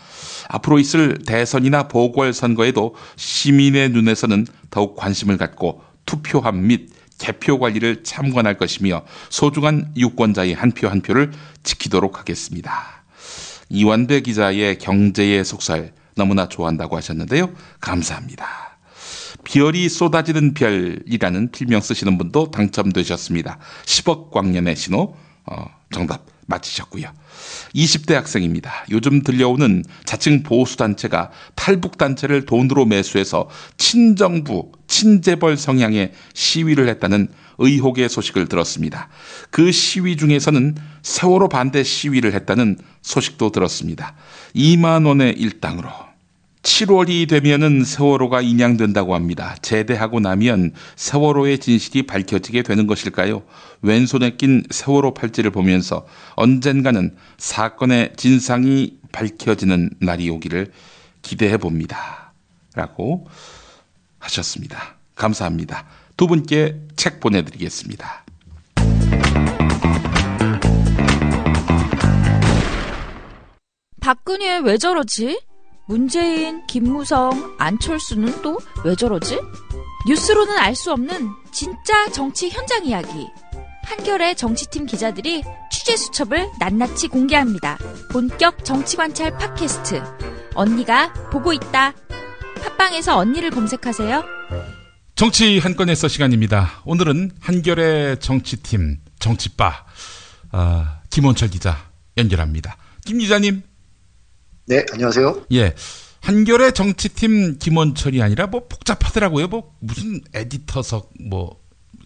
앞으로 있을 대선이나 보궐선거에도 시민의 눈에서는 더욱 관심을 갖고 투표함 및 개표 관리를 참관할 것이며 소중한 유권자의 한 표 한 표를 지키도록 하겠습니다. 이완배 기자의 경제의 속살 너무나 좋아한다고 하셨는데요. 감사합니다. 별이 쏟아지는 별이라는 필명 쓰시는 분도 당첨되셨습니다. 10억 광년의 신호 정답 맞히셨고요. 20대 학생입니다. 요즘 들려오는 자칭 보수단체가 탈북단체를 돈으로 매수해서 친정부, 친재벌 성향의 시위를 했다는 의혹의 소식을 들었습니다. 그 시위 중에서는 세월호 반대 시위를 했다는 소식도 들었습니다. 2만 원의 일당으로. 7월이 되면은 세월호가 인양된다고 합니다. 제대하고 나면 세월호의 진실이 밝혀지게 되는 것일까요? 왼손에 낀 세월호 팔찌를 보면서 언젠가는 사건의 진상이 밝혀지는 날이 오기를 기대해 봅니다. 라고 하셨습니다. 감사합니다. 두 분께 책 보내드리겠습니다. 박근혜 왜 저러지? 문재인, 김무성, 안철수는 또 왜 저러지? 뉴스로는 알 수 없는 진짜 정치 현장 이야기. 한겨레 정치팀 기자들이 취재 수첩을 낱낱이 공개합니다. 본격 정치관찰 팟캐스트. 언니가 보고 있다. 팟빵에서 언니를 검색하세요. 정치 한 건에서 시간입니다. 오늘은 한겨레 정치팀 정치바 김원철 기자 연결합니다. 김 기자님. 네, 안녕하세요. 예. 한겨레 정치팀 김원철이 아니라 뭐 복잡하더라고요. 뭐 무슨 에디터석 뭐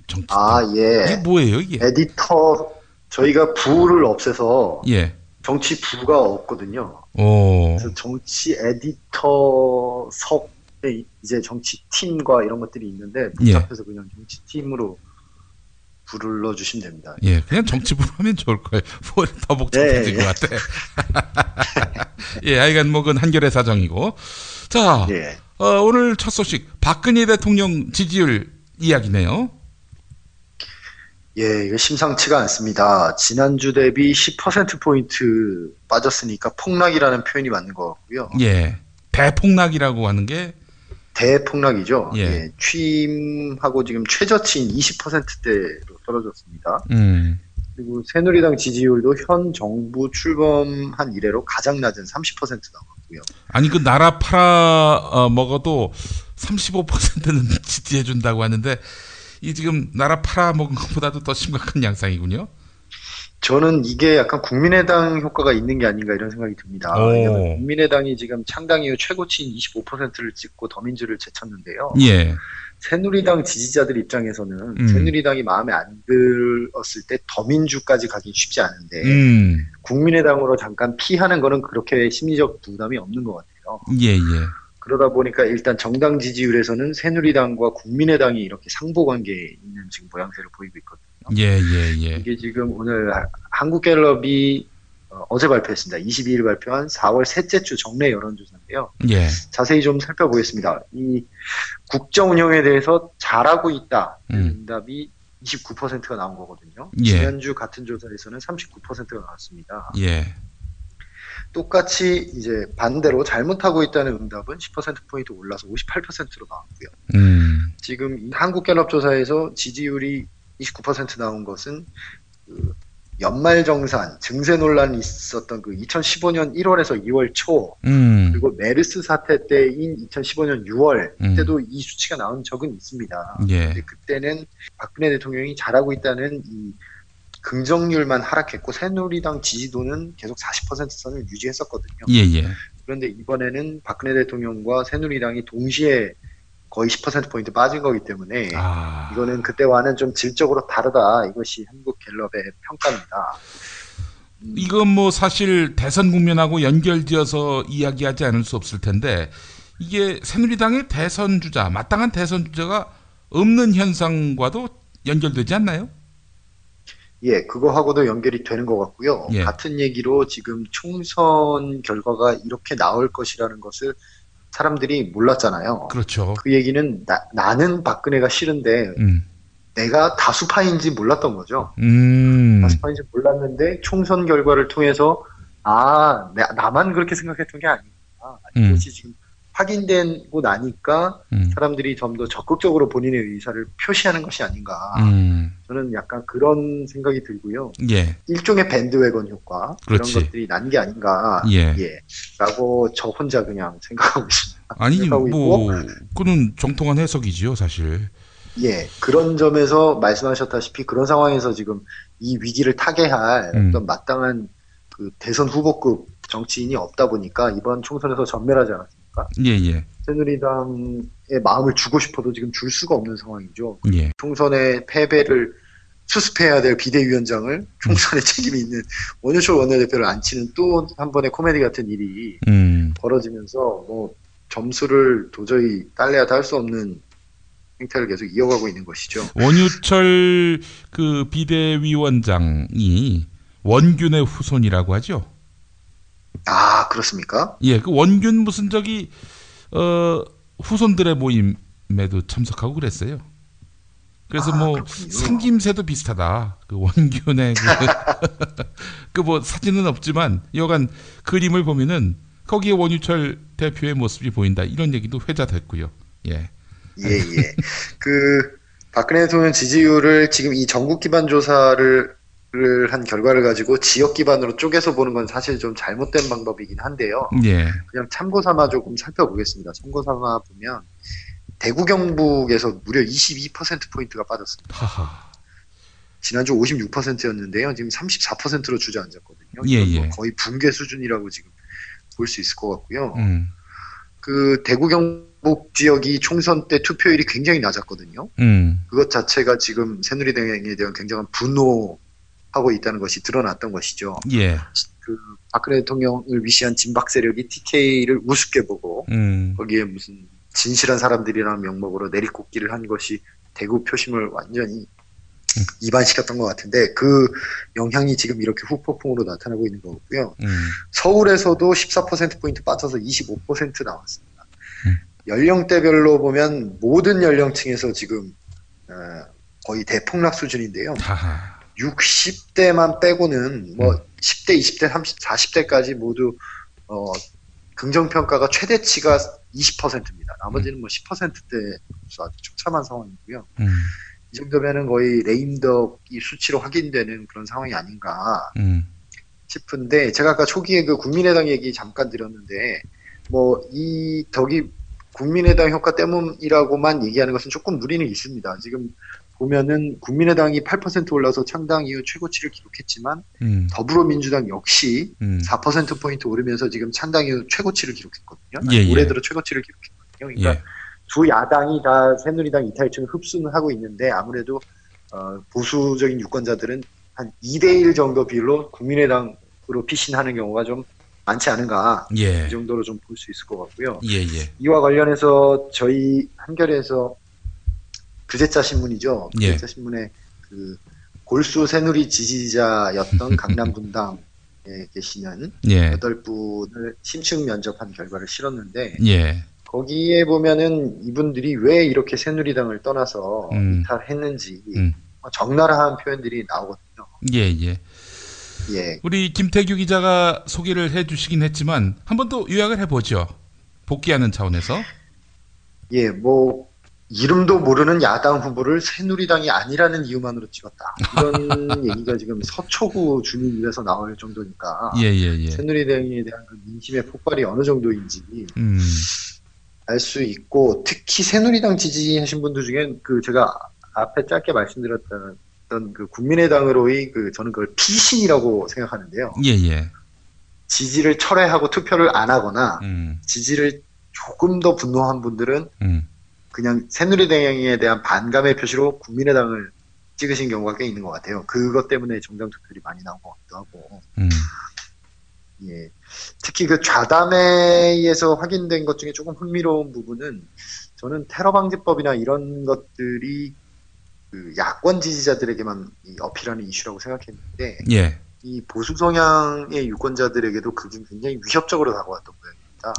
정치팀. 예. 이게 뭐예요, 이게? 에디터 저희가 부를 없애서 예. 정치 부가 없거든요. 오. 그래서 정치 에디터석에 이제 정치팀과 이런 것들이 있는데 복잡해서 그냥 정치팀으로 불러주시면 됩니다. 예, 그냥 정치부로 하면 좋을 거예요. 뭐 더 복잡해진 것 같아. 예, 하여간 뭐 그건 한겨레 사정이고. 자, 오늘 첫 소식 박근혜 대통령 지지율 이야기네요. 예, 이거 심상치가 않습니다. 지난주 대비 10%포인트 빠졌으니까 폭락이라는 표현이 맞는 것 같고요. 예, 대폭락이라고 하는 게 대폭락이죠. 예. 취임하고 지금 최저치인 20%대로 떨어졌습니다. 그리고 새누리당 지지율도 현 정부 출범한 이래로 가장 낮은 30% 나왔고요. 아니 그 나라 팔아 먹어도 35%는 지지해준다고 하는데 이 지금 나라 팔아 먹은 것보다도 더 심각한 양상이군요. 저는 이게 약간 국민의당 효과가 있는 게 아닌가 이런 생각이 듭니다. 왜냐하면 국민의당이 지금 창당 이후 최고치인 25%를 찍고 더민주를 제쳤는데요. 예. 새누리당 지지자들 입장에서는 새누리당이 마음에 안 들었을 때 더민주까지 가긴 쉽지 않은데 국민의당으로 잠깐 피하는 거는 그렇게 심리적 부담이 없는 것 같아요. 예. 그러다 보니까 일단 정당 지지율에서는 새누리당과 국민의당이 이렇게 상보관계에 있는 지금 모양새를 보이고 있거든요. 예. 이게 지금 오늘 한국갤럽이 어제 발표했습니다. 22일 발표한 4월 셋째 주 정례 여론조사인데요. 예. 자세히 좀 살펴보겠습니다. 이 국정 운영에 대해서 잘하고 있다. 응답이 29%가 나온 거거든요. 예. 지난주 같은 조사에서는 39%가 나왔습니다. 예. 똑같이 이제 반대로 잘못하고 있다는 응답은 10%포인트 올라서 58%로 나왔고요. 지금 이 한국갤럽 조사에서 지지율이 29% 나온 것은 그 연말정산, 증세 논란이 있었던 그 2015년 1월에서 2월 초, 그리고 메르스 사태 때인 2015년 6월, 그때도 이 수치가 나온 적은 있습니다. 예. 근데 그때는 박근혜 대통령이 잘하고 있다는 이 긍정률만 하락했고, 새누리당 지지도는 계속 40% 선을 유지했었거든요. 예. 그런데 이번에는 박근혜 대통령과 새누리당이 동시에 거의 10%포인트 빠진 거기 때문에 이거는 그때와는 좀 질적으로 다르다. 이것이 한국갤럽의 평가입니다. 이건 뭐 사실 대선 국면하고 연결지어서 이야기하지 않을 수 없을 텐데 이게 새누리당의 대선 주자, 마땅한 대선 주자가 없는 현상과도 연결되지 않나요? 예, 그거하고도 연결이 되는 것 같고요. 예. 같은 얘기로 지금 총선 결과가 이렇게 나올 것이라는 것을 사람들이 몰랐잖아요. 그렇죠. 그 얘기는 나는 박근혜가 싫은데 내가 다수파인지 몰랐던 거죠. 다수파인지 몰랐는데 총선 결과를 통해서 나만 그렇게 생각했던 게 아니구나. 이것이 지금 확인되고 나니까 사람들이 좀 더 적극적으로 본인의 의사를 표시하는 것이 아닌가. 저는 약간 그런 생각이 들고요. 예. 일종의 밴드웨건 효과 그렇지. 그런 것들이 난 게 아닌가. 예. 라고 저 혼자 그냥 생각하고 있습니다. 아니 생각하고 뭐 그는 정통한 해석이지요, 사실. 예, 그런 점에서 말씀하셨다시피 그런 상황에서 지금 이 위기를 타개할 어떤 마땅한 그 대선 후보급 정치인이 없다 보니까 이번 총선에서 전멸하지 않았습니까? 예. 새누리당의 마음을 주고 싶어도 지금 줄 수가 없는 상황이죠. 예. 총선의 패배를 수습해야 될 비대위원장을 총선에 책임이 있는 원효철 원내대표를 앉히는 또 한 번의 코미디 같은 일이 벌어지면서 뭐 점수를 도저히 딸래야 할 수 없는 행태를 계속 이어가고 있는 것이죠. 원유철 그 비대위원장이 원균의 후손이라고 하죠. 아, 그렇습니까? 예, 그 원균 무슨 후손들의 모임에도 참석하고 그랬어요. 그래서 그렇군요. 생김새도 비슷하다. 그 원균의 그 뭐 사진은 없지만 여간 그림을 보면은 거기에 원유철 대표의 모습이 보인다. 이런 얘기도 회자됐고요. 예. 그 박근혜 대통령 지지율을 지금 이 전국 기반 조사를 한 결과를 가지고 지역 기반으로 쪼개서 보는 건 사실 좀 잘못된 방법이긴 한데요. 예. 그냥 참고 삼아 조금 살펴보겠습니다. 참고 삼아 보면 대구 경북에서 무려 22%포인트가 빠졌습니다. 하하. 지난주 56%였는데요. 지금 34%로 주저앉았거든요. 예. 거의 붕괴 수준이라고 지금 볼 수 있을 것 같고요. 그 대구 경북 지역이 총선 때 투표율이 굉장히 낮았거든요. 그것 자체가 지금 새누리당에 대한 굉장한 분노하고 있다는 것이 드러났던 것이죠. 예. 그 박근혜 대통령을 위시한 진박 세력이 TK를 우습게 보고 거기에 무슨 진실한 사람들이라는 명목으로 내리꽂기를 한 것이 대구 표심을 완전히 이반시켰던 것 같은데 그 영향이 지금 이렇게 후폭풍으로 나타나고 있는 거고요. 서울에서도 14%포인트 빠져서 25% 나왔습니다. 연령대별로 보면 모든 연령층에서 지금 거의 대폭락 수준인데요. 60대만 빼고는 뭐 10대, 20대, 30, 40대까지 모두 긍정평가가 최대치가 20%입니다. 나머지는 뭐 10%대 아주 처참한 상황이고요. 이 정도면은 거의 레임덕이 수치로 확인되는 그런 상황이 아닌가 싶은데 제가 아까 초기에 그 국민의당 얘기 잠깐 드렸는데 뭐 이 덕이 국민의당 효과 때문이라고만 얘기하는 것은 조금 무리는 있습니다. 지금 보면은 국민의당이 8% 올라서 창당 이후 최고치를 기록했지만 더불어민주당 역시 4%포인트 오르면서 지금 창당 이후 최고치를 기록했거든요. 올해 들어 최고치를 기록했거든요. 그러니까 두 야당이 다 새누리당 이탈층을 흡수는 하고 있는데 아무래도 보수적인 유권자들은 한 2대1 정도 비율로 국민의당으로 피신하는 경우가 좀 많지 않은가 이 정도로 좀 볼 수 있을 것 같고요. 이와 관련해서 저희 한겨레에서 부제자 신문이죠. 부제자 신문에 그 골수 새누리 지지자였던 강남 분당에 계시는 8분을 심층 면접한 결과를 실었는데 거기에 보면은 이분들이 왜 이렇게 새누리당을 떠나서 이탈했는지 적나라한 표현들이 나오거든요. 우리 김태규 기자가 소개를 해주시긴 했지만 한 번 더 요약을 해보죠. 복귀하는 차원에서. 뭐 이름도 모르는 야당 후보를 새누리당이 아니라는 이유만으로 찍었다. 이런 얘기가 지금 서초구 주민 입에서 나올 정도니까 새누리당에 대한 그 민심의 폭발이 어느 정도인지 알 수 있고, 특히 새누리당 지지하신 분들 중에 그 제가 앞에 짧게 말씀드렸던 그 국민의당으로의 저는 그걸 피신이라고 생각하는데요. 지지를 철회하고 투표를 안 하거나 지지를 조금 더 분노한 분들은 그냥 새누리당에 대한 반감의 표시로 국민의당을 찍으신 경우가 꽤 있는 것 같아요. 그것 때문에 정당 투표들이 많이 나온 것 같기도 하고. 특히 그 좌담회에서 확인된 것 중에 조금 흥미로운 부분은 저는 테러방지법이나 이런 것들이 그 야권 지지자들에게만 어필하는 이슈라고 생각했는데 이 보수 성향의 유권자들에게도 그게 굉장히 위협적으로 다가왔던 모양입니다.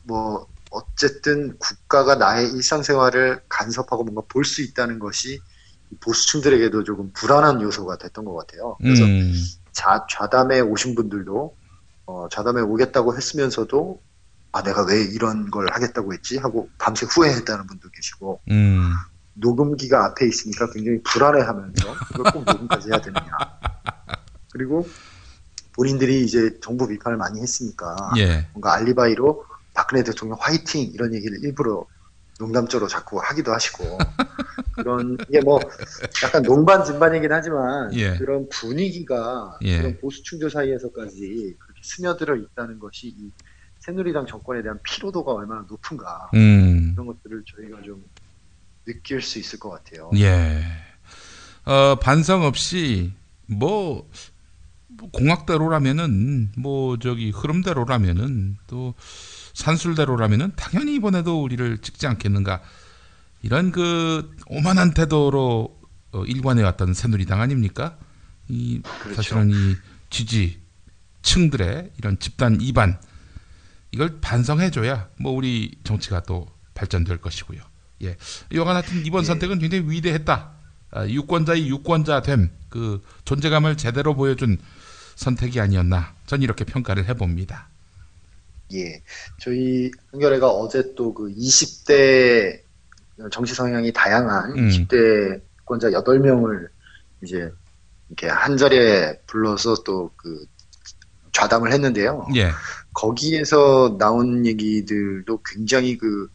뭐 어쨌든 국가가 나의 일상생활을 간섭하고 뭔가 볼 수 있다는 것이 보수층들에게도 조금 불안한 요소가 됐던 것 같아요. 그래서 좌담에 오신 분들도 좌담에 오겠다고 했으면서도 내가 왜 이런 걸 하겠다고 했지 하고 밤새 후회했다는 분도 계시고 녹음기가 앞에 있으니까 굉장히 불안해하면서 그걸 꼭 녹음까지 해야 되느냐. 그리고 본인들이 이제 정부 비판을 많이 했으니까 뭔가 알리바이로 박근혜 대통령 화이팅 이런 얘기를 일부러 농담조로 자꾸 하기도 하시고 그런 이게 뭐 약간 농반 진반이긴 하지만 그런 분위기가 그런 보수층들 사이에서까지 그렇게 스며들어 있다는 것이 이 새누리당 정권에 대한 피로도가 얼마나 높은가 그런 것들을 저희가 좀 느낄 수 있을 것 같아요. 반성 없이 뭐 공학대로라면은 흐름대로라면은 또 산술대로라면은 당연히 이번에도 우리를 찍지 않겠는가 이런 그 오만한 태도로 일관해왔던 새누리당 아닙니까? 사실은 이 지지층들의 이런 집단 이반 이걸 반성해줘야 뭐 우리 정치가 또 발전될 것이고요. 여간 하여튼 이번 선택은 굉장히 위대했다. 유권자의 유권자됨 그 존재감을 제대로 보여준 선택이 아니었나 전 이렇게 평가를 해봅니다. 저희 한겨레가 어제 또 그 20대 정치 성향이 다양한 20대 유권자 8명을 이제 이렇게 한 자리에 불러서 또 그 좌담을 했는데요. 거기에서 나온 얘기들도 굉장히 그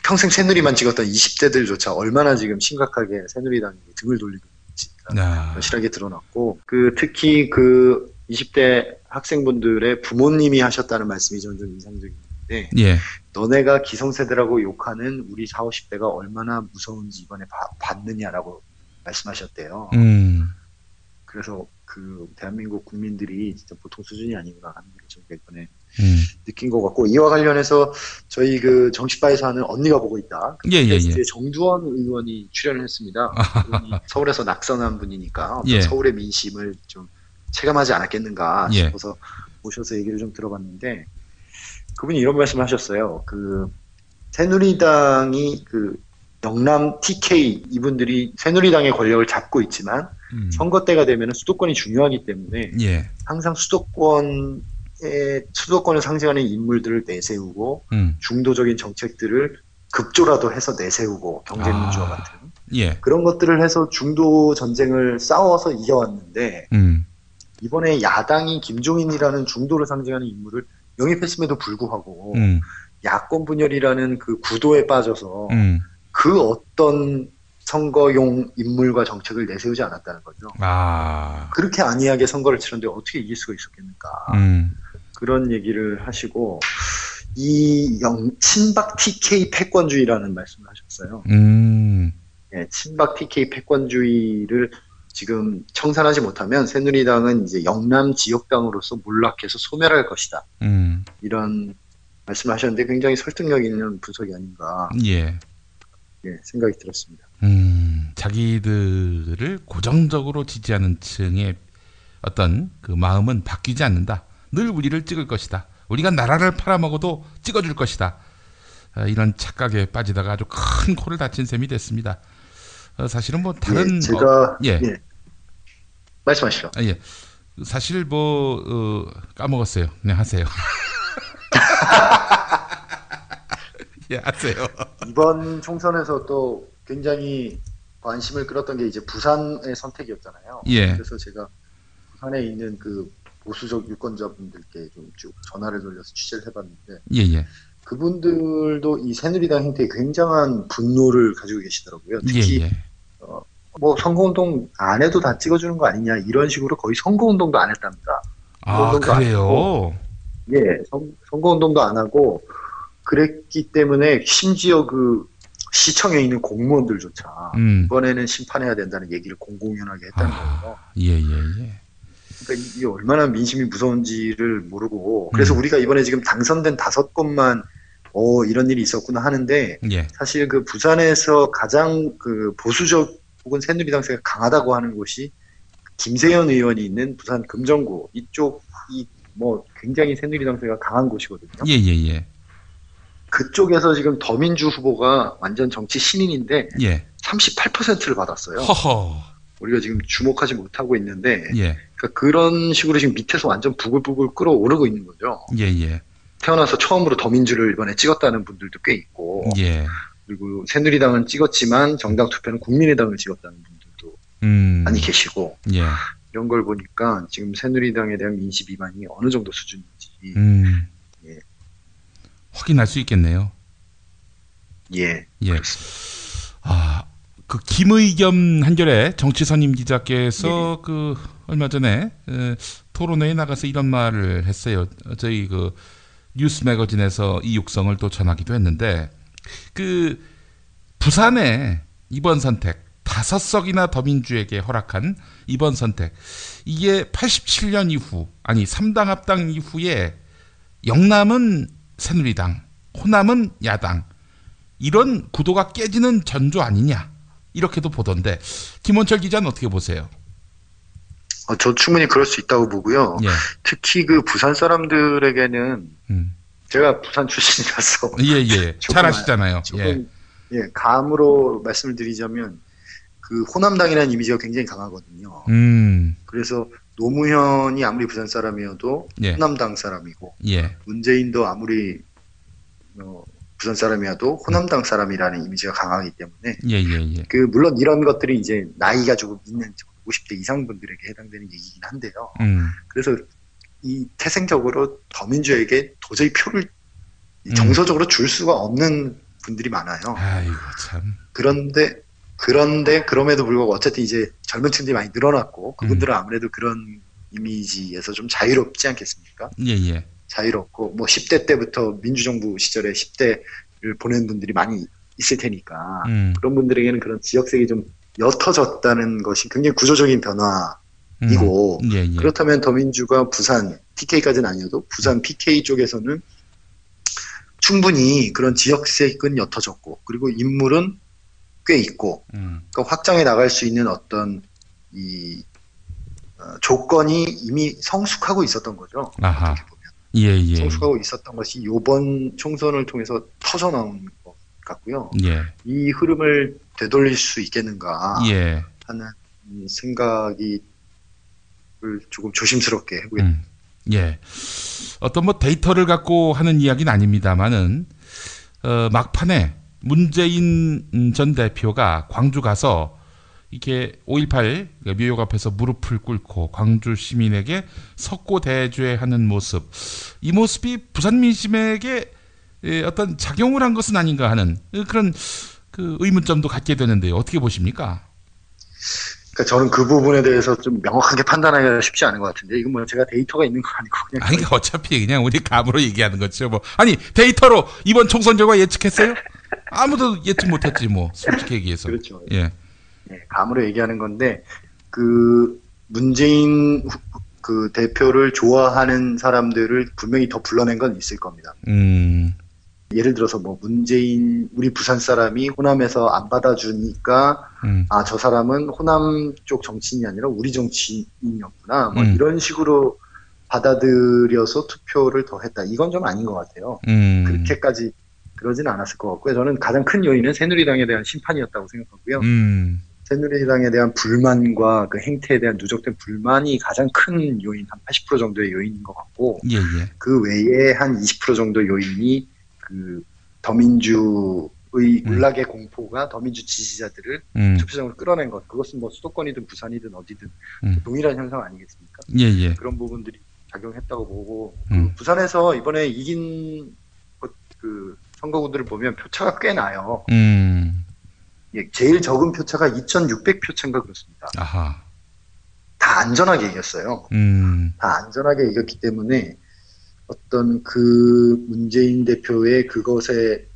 평생 새누리만 찍었던 20대들조차 얼마나 지금 심각하게 새누리당에 등을 돌리고 있는지 확실하게 드러났고, 특히 그 20대 학생분들의 부모님이 하셨다는 말씀이 좀 인상적인데, 너네가 기성세대라고 욕하는 우리 40, 50대가 얼마나 무서운지 이번에 봤느냐라고 말씀하셨대요. 그래서 그 대한민국 국민들이 진짜 보통 수준이 아닌가 하는 걸 저희가 이번에 느낀 것 같고, 이와 관련해서 저희 그 정치바에서 하는 언니가 보고 있다. 정두원 의원이 출연을 했습니다. 서울에서 낙선한 분이니까 어떤 서울의 민심을 좀 체감하지 않았겠는가 싶어서 모셔서 얘기를 좀 들어봤는데, 그분이 이런 말씀을 하셨어요. 그 새누리당이 그 영남 TK 이분들이 새누리당의 권력을 잡고 있지만 선거 때가 되면 수도권이 중요하기 때문에 항상 수도권을 상징하는 인물들을 내세우고 중도적인 정책들을 급조라도 해서 내세우고 경제민주화 같은 그런 것들을 해서 중도 전쟁을 싸워서 이겨왔는데 이번에 야당이 김종인이라는 중도를 상징하는 인물을 영입했음에도 불구하고 야권 분열이라는 그 구도에 빠져서 그 어떤 선거용 인물과 정책을 내세우지 않았다는 거죠. 그렇게 안이하게 선거를 치렀는데 어떻게 이길 수가 있었겠는가. 그런 얘기를 하시고 친박 TK 패권주의라는 말씀을 하셨어요. 예, 친박 TK 패권주의를 지금 청산하지 못하면 새누리당은 이제 영남 지역당으로서 몰락해서 소멸할 것이다. 이런 말씀을 하셨는데 굉장히 설득력 있는 분석이 아닌가. 예, 생각이 들었습니다. 자기들을 고정적으로 지지하는 층의 어떤 그 마음은 바뀌지 않는다. 늘 우리를 찍을 것이다. 우리가 나라를 팔아먹어도 찍어줄 것이다. 이런 착각에 빠지다가 아주 큰 코를 다친 셈이 됐습니다. 사실은 뭐 다른 제가 말씀하시죠. 사실 뭐 까먹었어요. 네, 하세요. 하세요. 이번 총선에서 또 굉장히 관심을 끌었던 게 이제 부산의 선택이었잖아요. 그래서 제가 부산에 있는 그 보수적 유권자분들께 좀 쭉 전화를 돌려서 취재를 해봤는데, 그분들도 이 새누리당 행태에 굉장한 분노를 가지고 계시더라고요. 특히 뭐 선거운동 안 해도 다 찍어주는 거 아니냐 이런 식으로 거의 선거운동도 안 했답니다. 그래요? 선거운동도 안 하고 그랬기 때문에 심지어 그 시청에 있는 공무원들조차 이번에는 심판해야 된다는 얘기를 공공연하게 했다는 거예요. 그러니까 이게 얼마나 민심이 무서운지를 모르고, 그래서 우리가 이번에 지금 당선된 5곳만 이런 일이 있었구나 하는데, 사실 그 부산에서 가장 그 보수적 혹은 새누리당세가 강하다고 하는 곳이 김세현 의원이 있는 부산 금정구 이쪽이 뭐 굉장히 새누리당세가 강한 곳이거든요. 그쪽에서 지금 더민주 후보가 완전 정치 신인인데 38%를 받았어요. 우리가 지금 주목하지 못하고 있는데, 그러니까 그런 식으로 지금 밑에서 완전 부글부글 끓어오르고 있는 거죠. 태어나서 처음으로 더민주를 이번에 찍었다는 분들도 꽤 있고, 그리고 새누리당은 찍었지만 정당 투표는 국민의당을 찍었다는 분들도 많이 계시고, 이런 걸 보니까 지금 새누리당에 대한 민심 비판이 어느 정도 수준인지 확인할 수 있겠네요. 그렇습니다. 그 김의겸 한결의 정치선임 기자께서 그 얼마 전에 토론회에 나가서 이런 말을 했어요. 저희 그 뉴스 매거진에서 이 육성을 또 전하기도 했는데, 그 부산의 이번 선택 5석이나 더민주에게 허락한 이번 선택, 이게 87년 이후, 아니 3당 합당 이후에 영남은 새누리당, 호남은 야당, 이런 구도가 깨지는 전조 아니냐 이렇게도 보던데, 김원철 기자는 어떻게 보세요? 저 충분히 그럴 수 있다고 보고요. 특히 그 부산 사람들에게는 제가 부산 출신이라서 잘 아시잖아요. 감으로 말씀을 드리자면 그 호남당이라는 이미지가 굉장히 강하거든요. 그래서 노무현이 아무리 부산 사람이어도 호남당 사람이고, 문재인도 아무리 부산 사람이어도 호남당 사람이라는 이미지가 강하기 때문에 그 물론 이런 것들이 이제 나이가 조금 있는 50대 이상 분들에게 해당되는 얘기긴 한데요. 그래서 이 태생적으로 더민주에게 도저히 표를 정서적으로 줄 수가 없는 분들이 많아요. 아이고 참. 그런데 그럼에도 불구하고 어쨌든 이제 젊은 층들이 많이 늘어났고, 그분들은 아무래도 그런 이미지에서 좀 자유롭지 않겠습니까? 자유롭고, 뭐 10대 때부터 민주정부 시절에 10대를 보낸 분들이 많이 있을 테니까, 그런 분들에게는 그런 지역색이 좀 옅어졌다는 것이 굉장히 구조적인 변화이고, 그렇다면 더민주가 부산, TK까지는 아니어도 부산 PK 쪽에서는 충분히 그런 지역색은 옅어졌고, 그리고 인물은 꽤 있고, 그러니까 확장해 나갈 수 있는 어떤 조건이 이미 성숙하고 있었던 거죠. 어떻게 보면. 성숙하고 있었던 것이 이번 총선을 통해서 터져 나온 것 같고요. 이 흐름을 되돌릴 수 있겠는가 하는 생각이 조금 조심스럽게 해보게 됩니다. 어떤 뭐 데이터를 갖고 하는 이야기는 아닙니다만은 막판에 문재인 전 대표가 광주 가서 이렇게 5.18 묘역 앞에서 무릎을 꿇고 광주 시민에게 석고대죄하는 모습, 이 모습이 부산 민심에게 어떤 작용을 한 것은 아닌가 하는 그런 그 의문점도 갖게 되는데요. 어떻게 보십니까? 그러니까 저는 그 부분에 대해서 좀 명확하게 판단하기가 쉽지 않은 것 같은데 이건 뭐 제가 데이터가 있는 거 아니고 그냥 아니 어차피 그냥 우리 감으로 얘기하는 거죠. 뭐 아니 데이터로 이번 총선 결과 예측했어요? 아무도 예측 못했지 뭐 솔직히 얘기해서. 그렇죠. 예. 네, 감으로 얘기하는 건데 그 문재인 그 대표를 좋아하는 사람들을 분명히 더 불러낸 건 있을 겁니다. 예를 들어서 뭐 문재인 우리 부산 사람이 호남에서 안 받아주니까 아, 저 사람은 호남 쪽 정치인이 아니라 우리 정치인이었구나 뭐 이런 식으로 받아들여서 투표를 더 했다. 이건 좀 아닌 것 같아요. 그렇게까지 그러지는 않았을 것 같고요. 저는 가장 큰 요인은 새누리당에 대한 심판이었다고 생각하고요. 새누리당에 대한 불만과 그 행태에 대한 누적된 불만이 가장 큰 요인, 한 80% 정도의 요인인 것 같고, 예, 예. 그 외에 한 20% 정도 요인이 그 더민주의 울락의 공포가 더민주 지지자들을 투표장으로 끌어낸 것. 그것은 뭐 수도권이든 부산이든 어디든 동일한 현상 아니겠습니까? 예, 예. 그런 부분들이 작용했다고 보고, 부산에서 이번에 이긴 그 선거구들을 보면 표차가 꽤 나요. 예, 제일 적은 표차가 2,600표차인가 그렇습니다. 아하. 다 안전하게 이겼어요. 다 안전하게 이겼기 때문에 어떤 그 문재인 대표의 그것에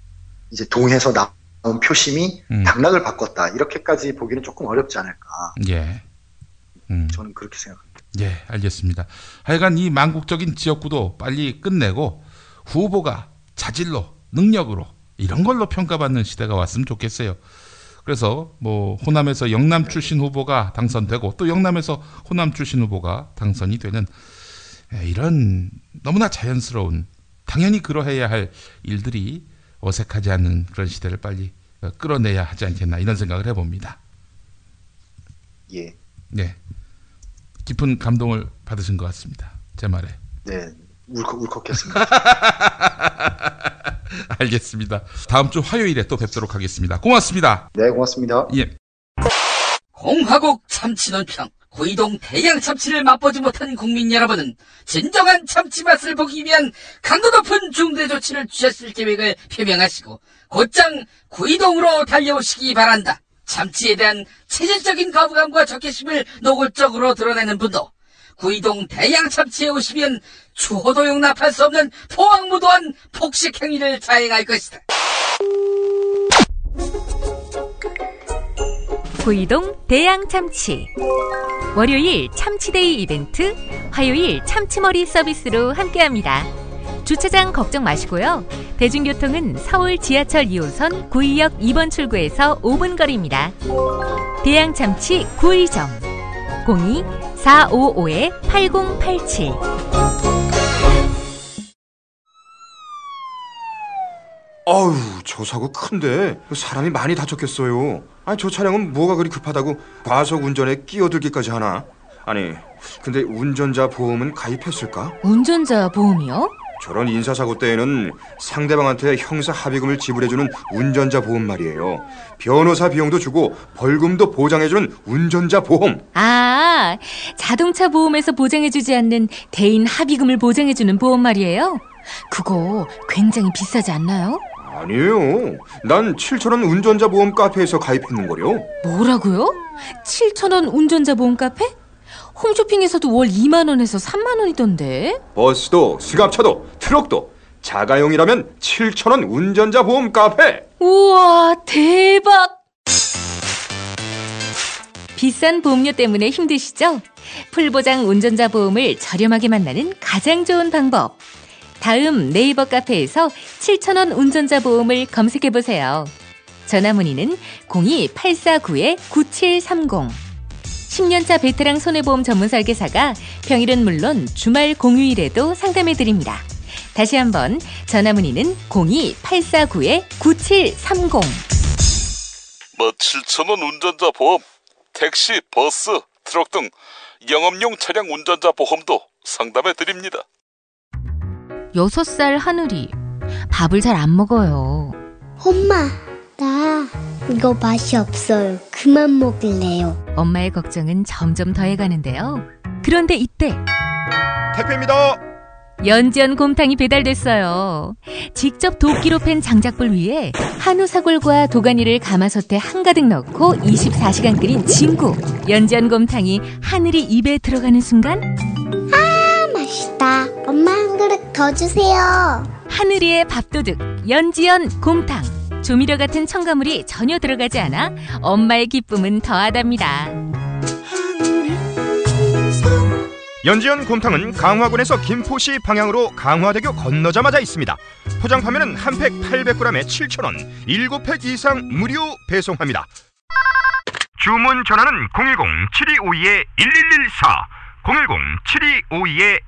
이제 동해서 나온 표심이 당락을 바꿨다. 이렇게까지 보기는 조금 어렵지 않을까. 예. 저는 그렇게 생각합니다. 예, 알겠습니다. 하여간 이 망국적인 지역구도 빨리 끝내고 후보가 자질로, 능력으로 이런 걸로 평가받는 시대가 왔으면 좋겠어요. 그래서 뭐 호남에서 영남 출신 후보가 당선되고 또 영남에서 호남 출신 후보가 당선이 되는 이런 너무나 자연스러운 당연히 그러해야 할 일들이 어색하지 않는 그런 시대를 빨리 끌어내야 하지 않겠나 이런 생각을 해봅니다. 예. 네. 깊은 감동을 받으신 것 같습니다. 제 말에. 네. 울컥했습니다. 알겠습니다. 다음 주 화요일에 또 뵙도록 하겠습니다. 고맙습니다. 네, 고맙습니다. 예. 공화국 참치논평 구이동 대양 참치를 맛보지 못한 국민 여러분은 진정한 참치 맛을 보기 위한 강도 높은 중대 조치를 취했을 계획을 표명하시고 곧장 구이동으로 달려오시기 바란다. 참치에 대한 체질적인 거부감과 적개심을 노골적으로 드러내는 분도 구이동 대양 참치에 오시면 추호도 용납할 수 없는 포악무도한 폭식 행위를 자행할 것이다. 구이동 대양 참치. 월요일 참치데이 이벤트, 화요일 참치머리 서비스로 함께합니다. 주차장 걱정 마시고요. 대중교통은 서울 지하철 2호선 구의역 2번 출구에서 5분 거리입니다. 대양 참치 구의점 02-455-8087. 아유, 저 사고 큰데 사람이 많이 다쳤겠어요. 아니, 저 차량은 뭐가 그리 급하다고 과속 운전에 끼어들기까지 하나? 아니, 근데 운전자 보험은 가입했을까? 운전자 보험이요? 저런 인사사고 때에는 상대방한테 형사 합의금을 지불해주는 운전자 보험 말이에요. 변호사 비용도 주고 벌금도 보장해주는 운전자 보험. 아, 자동차 보험에서 보장해주지 않는 대인 합의금을 보장해주는 보험 말이에요? 그거 굉장히 비싸지 않나요? 아니에요. 난 7,000원 운전자 보험 카페에서 가입했는걸요. 뭐라고요? 7,000원 운전자 보험 카페? 홈쇼핑에서도 월 2만 원에서 3만 원이던데. 버스도 승합차도 트럭도 자가용이라면 7,000원 운전자 보험 카페. 우와, 대박. 비싼 보험료 때문에 힘드시죠? 풀보장 운전자 보험을 저렴하게 만나는 가장 좋은 방법. 다음 네이버 카페에서 7,000원 운전자 보험을 검색해보세요. 전화문의는 02-849-9730. 10년차 베테랑 손해보험 전문 설계사가 평일은 물론 주말 공휴일에도 상담해드립니다. 다시 한번 전화문의는 02-849-9730. 뭐 7,000원 운전자 보험, 택시, 버스, 트럭 등 영업용 차량 운전자 보험도 상담해드립니다. 6살 하늘이 밥을 잘 안 먹어요. 엄마, 나 이거 맛이 없어요. 그만 먹을래요. 엄마의 걱정은 점점 더해가는데요. 그런데 이때 택배입니다. 연지연 곰탕이 배달됐어요. 직접 도끼로 팬 장작불 위에 한우 사골과 도가니를 가마솥에 한가득 넣고 24시간 끓인 진구. 연지연 곰탕이 하늘이 입에 들어가는 순간 아, 맛있다. 엄마 한 그릇 더 주세요. 하늘이의 밥도둑 연지연 곰탕. 조미료 같은 첨가물이 전혀 들어가지 않아 엄마의 기쁨은 더하답니다. 연지연 곰탕은 강화군에서 김포시 방향으로 강화대교 건너자마자 있습니다. 포장 판매는 한 팩 800g에 7,000원, 7팩 이상 무료 배송합니다. 주문 전화는 010-7252-1114, 010-7252-1114.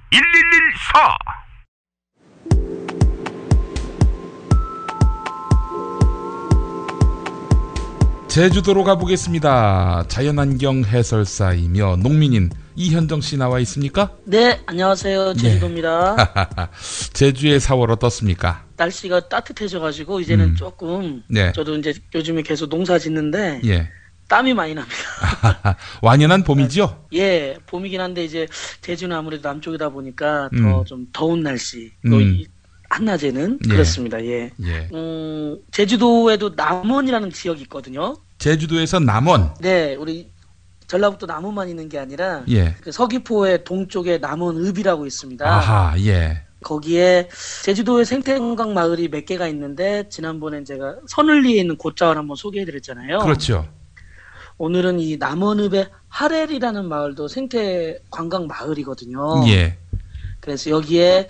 제주도로 가보겠습니다. 자연환경 해설사이며 농민인 이현정 씨 나와 있습니까? 네, 안녕하세요. 제주도입니다. 네. 제주의 4월 어떻습니까? 날씨가 따뜻해져가지고 이제는 조금 네. 저도 이제 요즘에 계속 농사 짓는데 예. 땀이 많이 납니다. 완연한 봄이죠? 예, 봄이긴 한데 이제 제주는 아무래도 남쪽이다 보니까 더 좀 더운 날씨. 또 한낮에는 예. 그렇습니다. 예. 예. 제주도에도 남원이라는 지역이 있거든요. 제주도에서 남원. 네, 우리 전라북도 남원만 있는 게 아니라 예. 그 서귀포의 동쪽에 남원읍이라고 있습니다. 아하, 예. 거기에 제주도의 생태관광 마을이 몇 개가 있는데 지난번에 제가 선을리에 있는 곶자월 한번 소개해드렸잖아요. 그렇죠. 오늘은 이 남원읍의 하렐이라는 마을도 생태관광 마을이거든요. 예. 그래서 여기에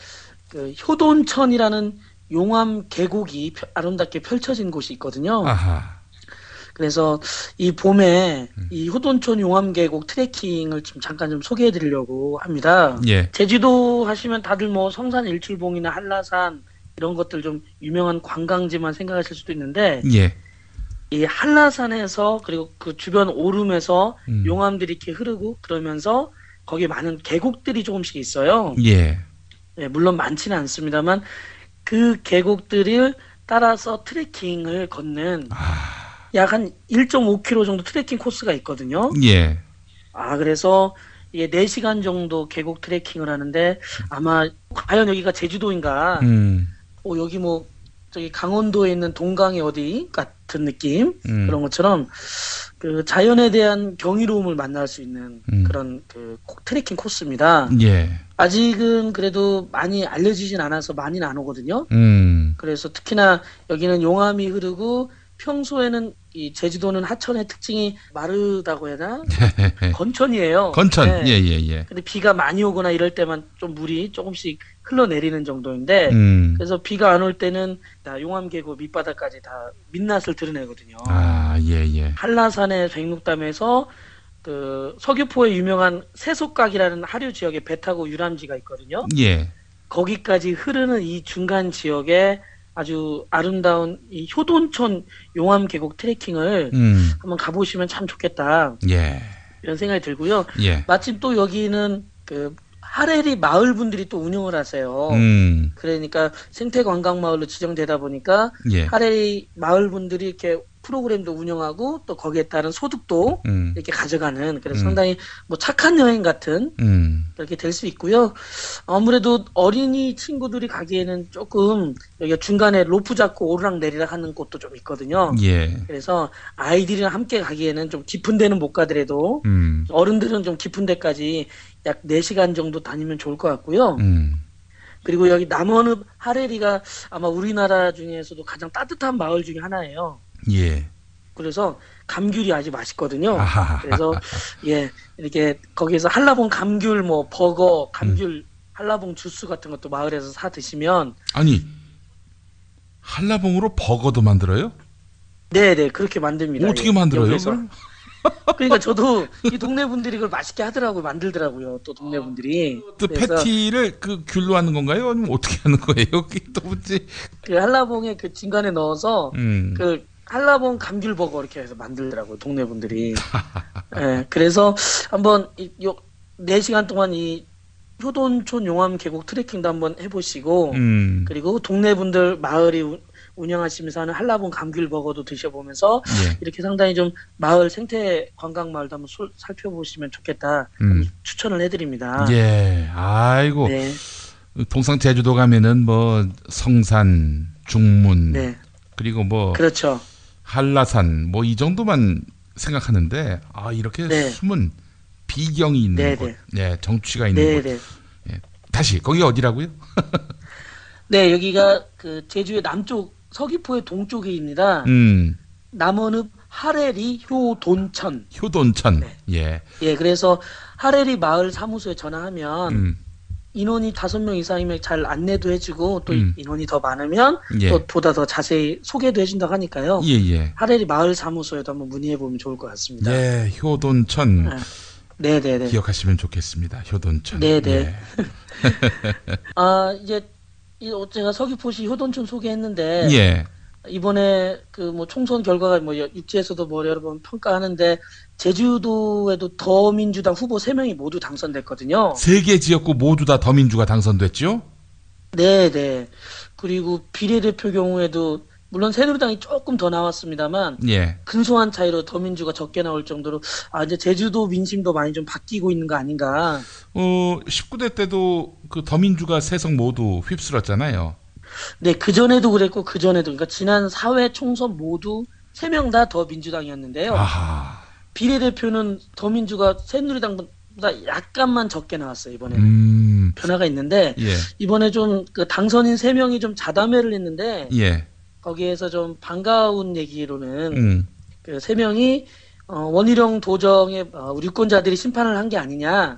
그 효돈천이라는 용암 계곡이 아름답게 펼쳐진 곳이 있거든요. 아하. 그래서 이 봄에 이 효돈천 용암 계곡 트레킹을 좀 잠깐 좀 소개해 드리려고 합니다. 예. 제주도 하시면 다들 뭐 성산 일출봉이나 한라산 이런 것들 좀 유명한 관광지만 생각하실 수도 있는데 예. 이 한라산에서 그리고 그 주변 오름에서 용암들이 이렇게 흐르고 그러면서 거기에 많은 계곡들이 조금씩 있어요. 예. 네, 물론 많지는 않습니다만 그 계곡들을 따라서 트레킹을 걷는 약 한 1.5km 정도 트레킹 코스가 있거든요. 예. 그래서 이게 4시간 정도 계곡 트레킹을 하는데 아마 과연 여기가 제주도인가? 여기 뭐 저기 강원도에 있는 동강이 어디 같은 느낌 그런 것처럼 그 자연에 대한 경이로움을 만날 수 있는 그런 그 트레킹 코스입니다. 예. 아직은 그래도 많이 알려지진 않아서 많이는 안 오거든요. 그래서 특히나 여기는 용암이 흐르고 평소에는 이 제주도는 하천의 특징이 마르다고 해야 되나? 건천이에요. 건천. 네. 예. 근데 비가 많이 오거나 이럴 때만 좀 물이 조금씩 흘러내리는 정도인데 그래서 비가 안 올 때는 다 용암계곡 밑바닥까지 다 민낯을 드러내거든요. 예. 한라산의 백록담에서 그 서귀포에 유명한 세속각이라는 하류 지역에 배 타고 유람지가 있거든요. 예. 거기까지 흐르는 이 중간 지역에 아주 아름다운 이 효돈천 용암계곡 트레킹을 한번 가보시면 참 좋겠다. 예. 이런 생각이 들고요. 예. 마침 또 여기는 그 하렐이 마을 분들이 또 운영을 하세요. 그러니까 생태관광마을로 지정되다 보니까 예. 하렐이 마을 분들이 이렇게 프로그램도 운영하고 또 거기에 따른 소득도 이렇게 가져가는 그래서 상당히 뭐 착한 여행 같은 그렇게 될 수 있고요. 아무래도 어린이 친구들이 가기에는 조금 여기가 중간에 로프 잡고 오르락 내리락 하는 곳도 좀 있거든요. 예. 그래서 아이들이랑 함께 가기에는 좀 깊은 데는 못 가더라도 어른들은 좀 깊은 데까지 약 4시간 정도 다니면 좋을 것 같고요. 그리고 여기 남원읍 하렐이가 아마 우리나라 중에서도 가장 따뜻한 마을 중에 하나예요. 예. 그래서 감귤이 아주 맛있거든요. 아하. 그래서 예 이렇게 거기에서 한라봉 감귤 뭐 버거 감귤 한라봉 주스 같은 것도 마을에서 사 드시면 아니 한라봉으로 버거도 만들어요? 네네 그렇게 만듭니다. 어떻게 만들어요? 그러니까 저도 이 동네 분들이 그걸 맛있게 하더라고요. 만들더라고요. 또 동네 분들이. 또 패티를 그 귤로 하는 건가요? 아니면 어떻게 하는 거예요? 그게 또 뭐지? 그 한라봉에 그 중간에 넣어서 그 한라봉 감귤 버거 이렇게 해서 만들더라고요. 동네 분들이. 네, 그래서 한번 4시간 동안 이 효돈촌 용암 계곡 트레킹도 한번 해보시고 그리고 동네 분들 마을이 운영하시면서 하는 한라봉 감귤 버거도 드셔보면서 이렇게 상당히 좀 마을 생태 관광 마을도 한번 살펴보시면 좋겠다 추천을 해드립니다. 예, 아이고. 네. 통상 제주도 가면은 뭐 성산, 중문, 네. 그리고 뭐 그렇죠. 한라산 뭐 이 정도만 생각하는데 이렇게 네. 숨은 비경이 있는 네, 곳, 네. 네, 정취가 있는 네, 곳. 네. 예. 다시 거기가 어디라고요? 네, 여기가 그 제주의 남쪽 서귀포의 동쪽입니다. 남원읍 하레리 효돈천. 효돈천. 네. 예. 예, 그래서 하레리 마을 사무소에 전화하면 인원이 5명 이상이면 잘 안내도 해주고 또 인원이 더 많으면 예. 또 보다 더 자세히 소개도 해준다고 하니까요. 예. 하레리 마을 사무소에도 한번 문의해보면 좋을 것 같습니다. 예, 효돈천. 네네네. 기억하시면 좋겠습니다. 효돈천. 네네. 예. 이제 제가 서귀포시 효돈천 소개했는데 예. 이번에 그 뭐 총선 결과가 뭐 육지에서도 뭐 여러 번 평가하는데 제주도에도 더민주당 후보 3명이 모두 당선됐거든요. 3개 지역구 모두 다 더민주가 당선됐죠? 네. 그리고 비례대표 경우에도 물론 새누리당이 조금 더 나왔습니다만 예. 근소한 차이로 더민주가 적게 나올 정도로 이제 제주도 민심도 많이 좀 바뀌고 있는 거 아닌가. 19대 때도 그 더민주가 3석 모두 휩쓸었잖아요. 네, 그전에도 그랬고 그전에도 그러니까 지난 4회 총선 모두 3명 다 더민주당이었는데요. 아하. 비례대표는 더민주가 새누리당보다 약간만 적게 나왔어요. 이번에는 변화가 있는데 예. 이번에 좀 그 당선인 3명이 좀 자담회를 했는데 예. 거기에서 좀 반가운 얘기로는 그 3명이 원희룡 도정의 우리 유권자들이 심판을 한 게 아니냐.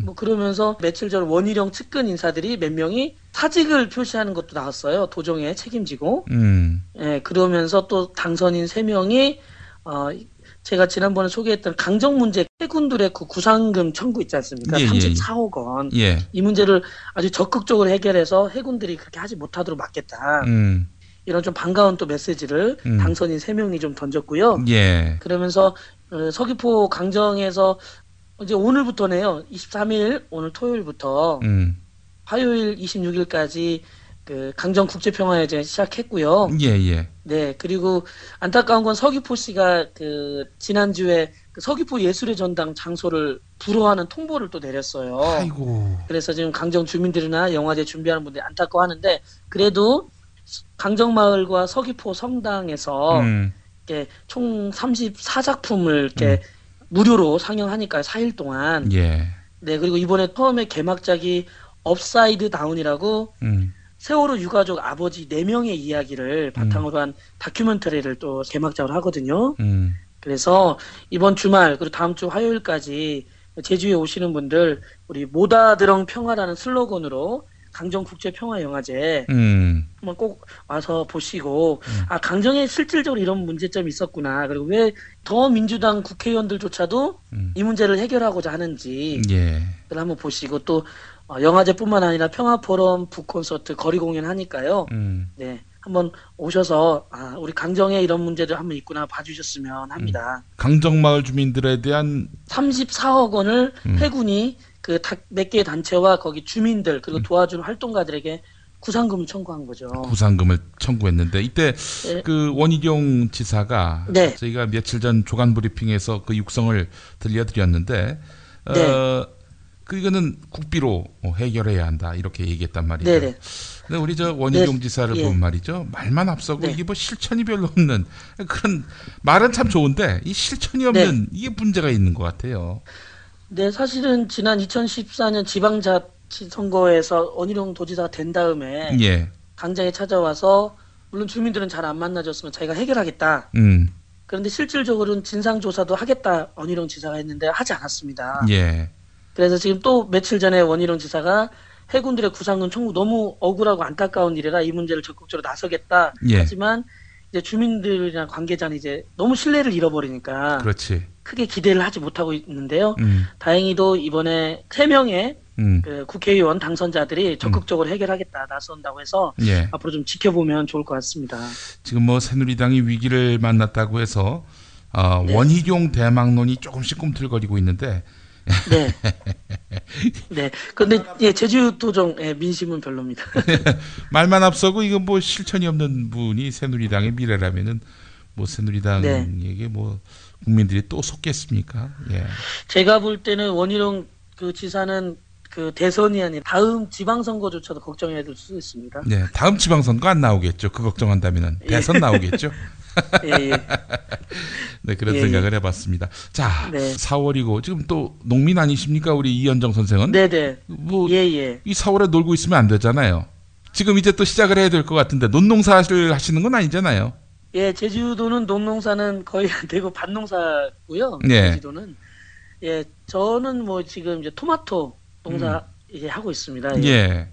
뭐 그러면서 며칠 전 원희룡 측근 인사들이 몇 명이 사직을 표시하는 것도 나왔어요. 도정에 책임지고. 예, 그러면서 또 당선인 3명이 제가 지난번에 소개했던 강정 문제 해군들의 그 구상금 청구 있지 않습니까? 34억 원. 예. 이 문제를 아주 적극적으로 해결해서 해군들이 그렇게 하지 못하도록 막겠다. 이런 좀 반가운 또 메시지를 당선인 3명이 좀 던졌고요. 예. 그러면서 서귀포 강정에서 이제 오늘부터네요. 23일 오늘 토요일부터 화요일 26일까지 그 강정 국제평화회제 시작했고요. 예. 네, 그리고 안타까운 건 서귀포시가 그 지난주에 그 서귀포 예술의 전당 장소를 불허하는 통보를 또 내렸어요. 아이고. 그래서 지금 강정 주민들이나 영화제 준비하는 분들이 안타까워하는데 그래도 강정마을과 서귀포 성당에서 이렇게 총 34작품을 이렇게 무료로 상영하니까요. 4일 동안. 예. 네, 그리고 이번에 처음에 개막작이 업사이드 다운이라고 세월호 유가족 아버지 4명의 이야기를 바탕으로 한 다큐멘터리를 또 개막작으로 하거든요. 그래서 이번 주말 그리고 다음 주 화요일까지 제주에 오시는 분들 우리 모다드렁 평화라는 슬로건으로 강정국제평화영화제 한번 꼭 와서 보시고 강정에 실질적으로 이런 문제점이 있었구나. 그리고 왜 더 민주당 국회의원들조차도 이 문제를 해결하고자 하는지 그걸 한번 보시고 또 영화제뿐만 아니라 평화포럼, 북콘서트, 거리공연 하니까요. 네, 한번 오셔서 우리 강정에 이런 문제들 한번 있구나 봐주셨으면 합니다. 강정마을 주민들에 대한 34억 원을 해군이 그 몇 개의 단체와 거기 주민들 그리고 도와주는 활동가들에게 구상금을 청구한 거죠. 구상금을 청구했는데 이때 그 원희룡 지사가 저희가 며칠 전 조간 브리핑에서 그 육성을 들려드렸는데 그거는 국비로 해결해야 한다 이렇게 얘기했단 말이죠. 근데 우리 저 원희룡 지사를 보면 말이죠. 말만 앞서고 이게 뭐 실천이 별로 없는 그런 말은 참 좋은데 이 실천이 없는 이게 문제가 있는 것 같아요. 네, 사실은 지난 2014년 지방자치 선거에서 원희룡 도지사가 된 다음에 강정에 찾아와서 물론 주민들은 잘 안 만나줬으면 자기가 해결하겠다. 그런데 실질적으로는 진상조사도 하겠다 원희룡 지사가 했는데 하지 않았습니다. 그래서 지금 또 며칠 전에 원희룡 지사가 해군들의 구상금 청구 너무 억울하고 안타까운 일이라 이 문제를 적극적으로 나서겠다. 하지만 이제 주민들이나 관계자는 이제 너무 신뢰를 잃어버리니까 크게 기대를 하지 못하고 있는데요. 다행히도 이번에 3명의 그 국회의원 당선자들이 적극적으로 해결하겠다 나선다고 해서 앞으로 좀 지켜보면 좋을 것 같습니다. 지금 뭐 새누리당이 위기를 만났다고 해서 원희룡 대망론이 조금씩 꿈틀거리고 있는데 네. 그런데 제주도정 민심은 별로입니다. 말만 앞서고 이건 뭐 실천이 없는 분이 새누리당의 미래라면은 뭐 새누리당에게 뭐 국민들이 또 속겠습니까? 제가 볼 때는 원희룡 그 지사는 그 대선이 아닌 다음 지방선거조차도 걱정해야 될 수 있습니다. 네, 다음 지방선거 안 나오겠죠. 그 걱정한다면은 대선 나오겠죠. 예. 네, 그런 예, 생각을 해봤습니다. 자, 네. 4월이고 지금 또 농민 아니십니까, 우리 이현정 선생은? 네네. 뭐 예. 이 4월에 놀고 있으면 안 되잖아요. 지금 이제 또 시작을 해야 될 것 같은데 논농사를 하시는 건 아니잖아요. 예, 제주도는 논농사는 거의 안 되고 밭농사고요. 예. 제주도는 예, 저는 뭐 지금 이제 토마토 농사 이제 하고 있습니다. 예.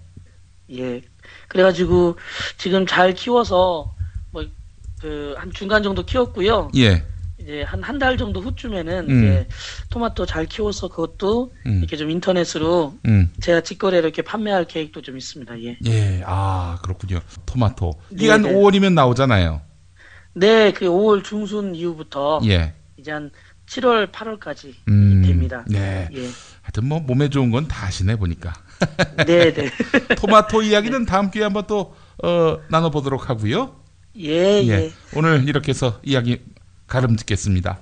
예. 그래가지고 지금 잘 키워서 뭐 그 한 중간 정도 키웠고요. 예. 이제 한 달 정도 후쯤에는 이제 토마토 잘 키워서 그것도 이렇게 좀 인터넷으로 제가 직거래로 이렇게 판매할 계획도 좀 있습니다. 예. 예. 아, 그렇군요. 토마토. 이게 한 5월이면 나오잖아요. 네, 그 5월 중순 이후부터 예. 이제 한 7월, 8월까지 됩니다. 네. 예. 하여튼 뭐 몸에 좋은 건 다 하시네 보니까. 네. 토마토 이야기는 다음 기회에 한번 또 나눠보도록 하고요. 예. 오늘 이렇게 해서 이야기 가름짓겠습니다.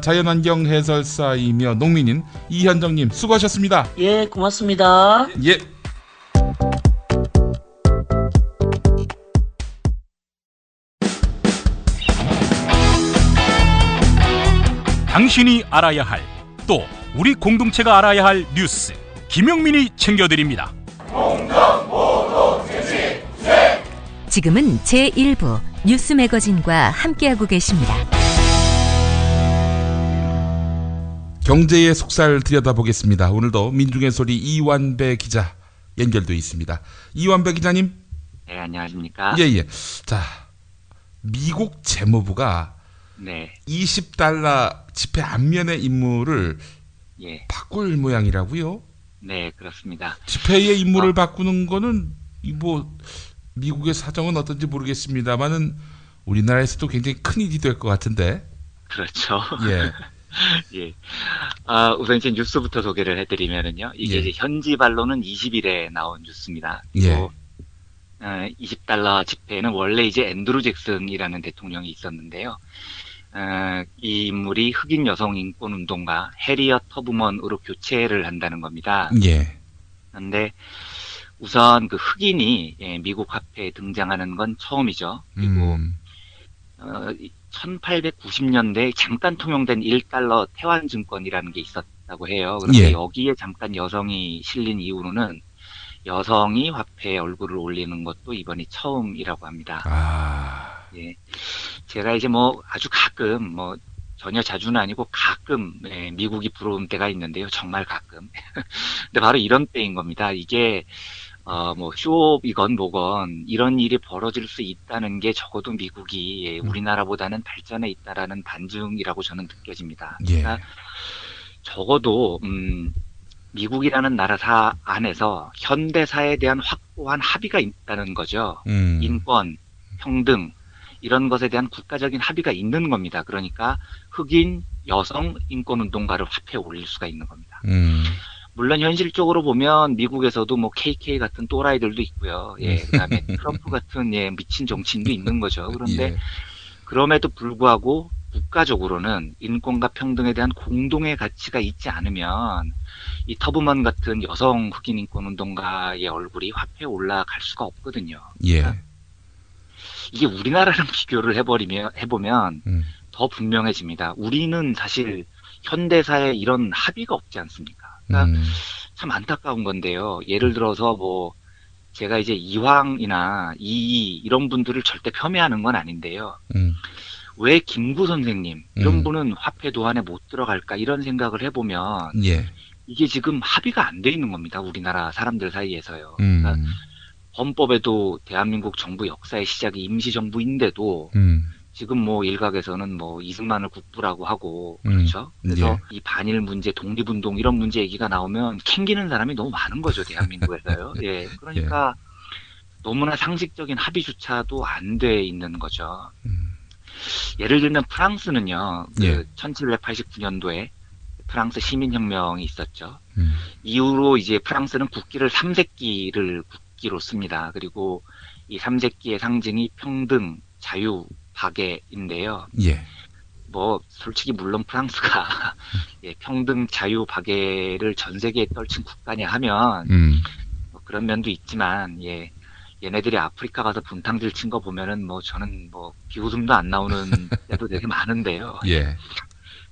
자연환경 해설사이며 농민인 이현정님 수고하셨습니다. 예, 고맙습니다. 예. 당신이 알아야 할, 또 우리 공동체가 알아야 할 뉴스, 김용민이 챙겨드립니다. 지금은 제1부 뉴스 매거진과 함께하고 계십니다. 경제의 속살 들여다보겠습니다. 오늘도 민중의 소리 이완배 기자 연결돼 있습니다. 이완배 기자님. 네, 안녕하십니까. 예. 자, 미국 재무부가 네. 20달러 지폐 앞면의 인물을 바꿀 모양이라고요? 네, 그렇습니다. 지폐의 인물을 바꾸는 거는 뭐 미국의 사정은 어떤지 모르겠습니다만은 우리나라에서도 굉장히 큰 일이 될 것 같은데. 그렇죠. 예. 예. 우선 이제 뉴스부터 소개를 해드리면은요. 이게 이제 현지 발로는 20일에 나온 뉴스입니다. 그리고 20달러 지폐는 원래 이제 앤드루 잭슨이라는 대통령이 있었는데요. 이 인물이 흑인 여성 인권 운동가 해리엇 터브먼으로 교체를 한다는 겁니다. 예. 그런데 우선 그 흑인이 미국 화폐에 등장하는 건 처음이죠. 그리고 1890년대에 잠깐 통용된 1달러 태환증권이라는 게 있었다고 해요. 그런데 여기에 잠깐 여성이 실린 이후로는 여성이 화폐에 얼굴을 올리는 것도 이번이 처음이라고 합니다. 예. 제가 이제 뭐 아주 가끔 뭐 전혀 자주는 아니고 가끔 미국이 부러운 때가 있는데요. 정말 가끔. 근데 바로 이런 때인 겁니다. 이게 뭐 쇼업이건 뭐건 이런 일이 벌어질 수 있다는 게 적어도 미국이 우리나라보다는 발전해 있다라는 반증이라고 저는 느껴집니다. 그러니까 적어도 미국이라는 나라 안에서 현대사에 대한 확고한 합의가 있다는 거죠. 인권, 평등 이런 것에 대한 국가적인 합의가 있는 겁니다. 그러니까 흑인, 여성, 인권운동가를 화폐에 올릴 수가 있는 겁니다. 물론 현실적으로 보면 미국에서도 뭐 KK 같은 또라이들도 있고요. 예, 그다음에 트럼프 같은 미친 정치인도 있는 거죠. 그런데 그럼에도 불구하고 국가적으로는 인권과 평등에 대한 공동의 가치가 있지 않으면 이 터브먼 같은 여성 흑인 인권운동가의 얼굴이 화폐에 올라갈 수가 없거든요. 그러니까 이게 우리나라랑 비교를 해보면 더 분명해집니다. 우리는 사실 현대사에 이런 합의가 없지 않습니까? 그러니까 참 안타까운 건데요. 예를 들어서 뭐 제가 이제 이황이나 이이 이런 분들을 절대 폄훼하는 건 아닌데요. 왜 김구 선생님 이런 분은 화폐 도안에 못 들어갈까 이런 생각을 해보면 이게 지금 합의가 안 돼 있는 겁니다. 우리나라 사람들 사이에서요. 그러니까 헌법에도 대한민국 정부 역사의 시작이 임시정부인데도 지금 뭐 일각에서는 뭐 이승만을 국부라고 하고 그렇죠. 그래서 이 반일 문제, 독립운동 이런 문제 얘기가 나오면 캥기는 사람이 너무 많은 거죠. 대한민국에서요. 예, 그러니까 너무나 상식적인 합의조차도 안 돼 있는 거죠. 예를 들면 프랑스는요. 그 1789년도에 프랑스 시민혁명이 있었죠. 이후로 이제 프랑스는 국기를 삼색기를 국기로 씁니다. 그리고 이 삼색기의 상징이 평등, 자유, 박애인데요. 뭐 솔직히 물론 프랑스가 예, 평등 자유 박애를 전 세계에 떨친 국가냐 하면 뭐 그런 면도 있지만 예, 얘네들이 아프리카 가서 분탕질 친 거 보면은 뭐 저는 뭐 비웃음도 안 나오는 때도 되게 많은데요. 예.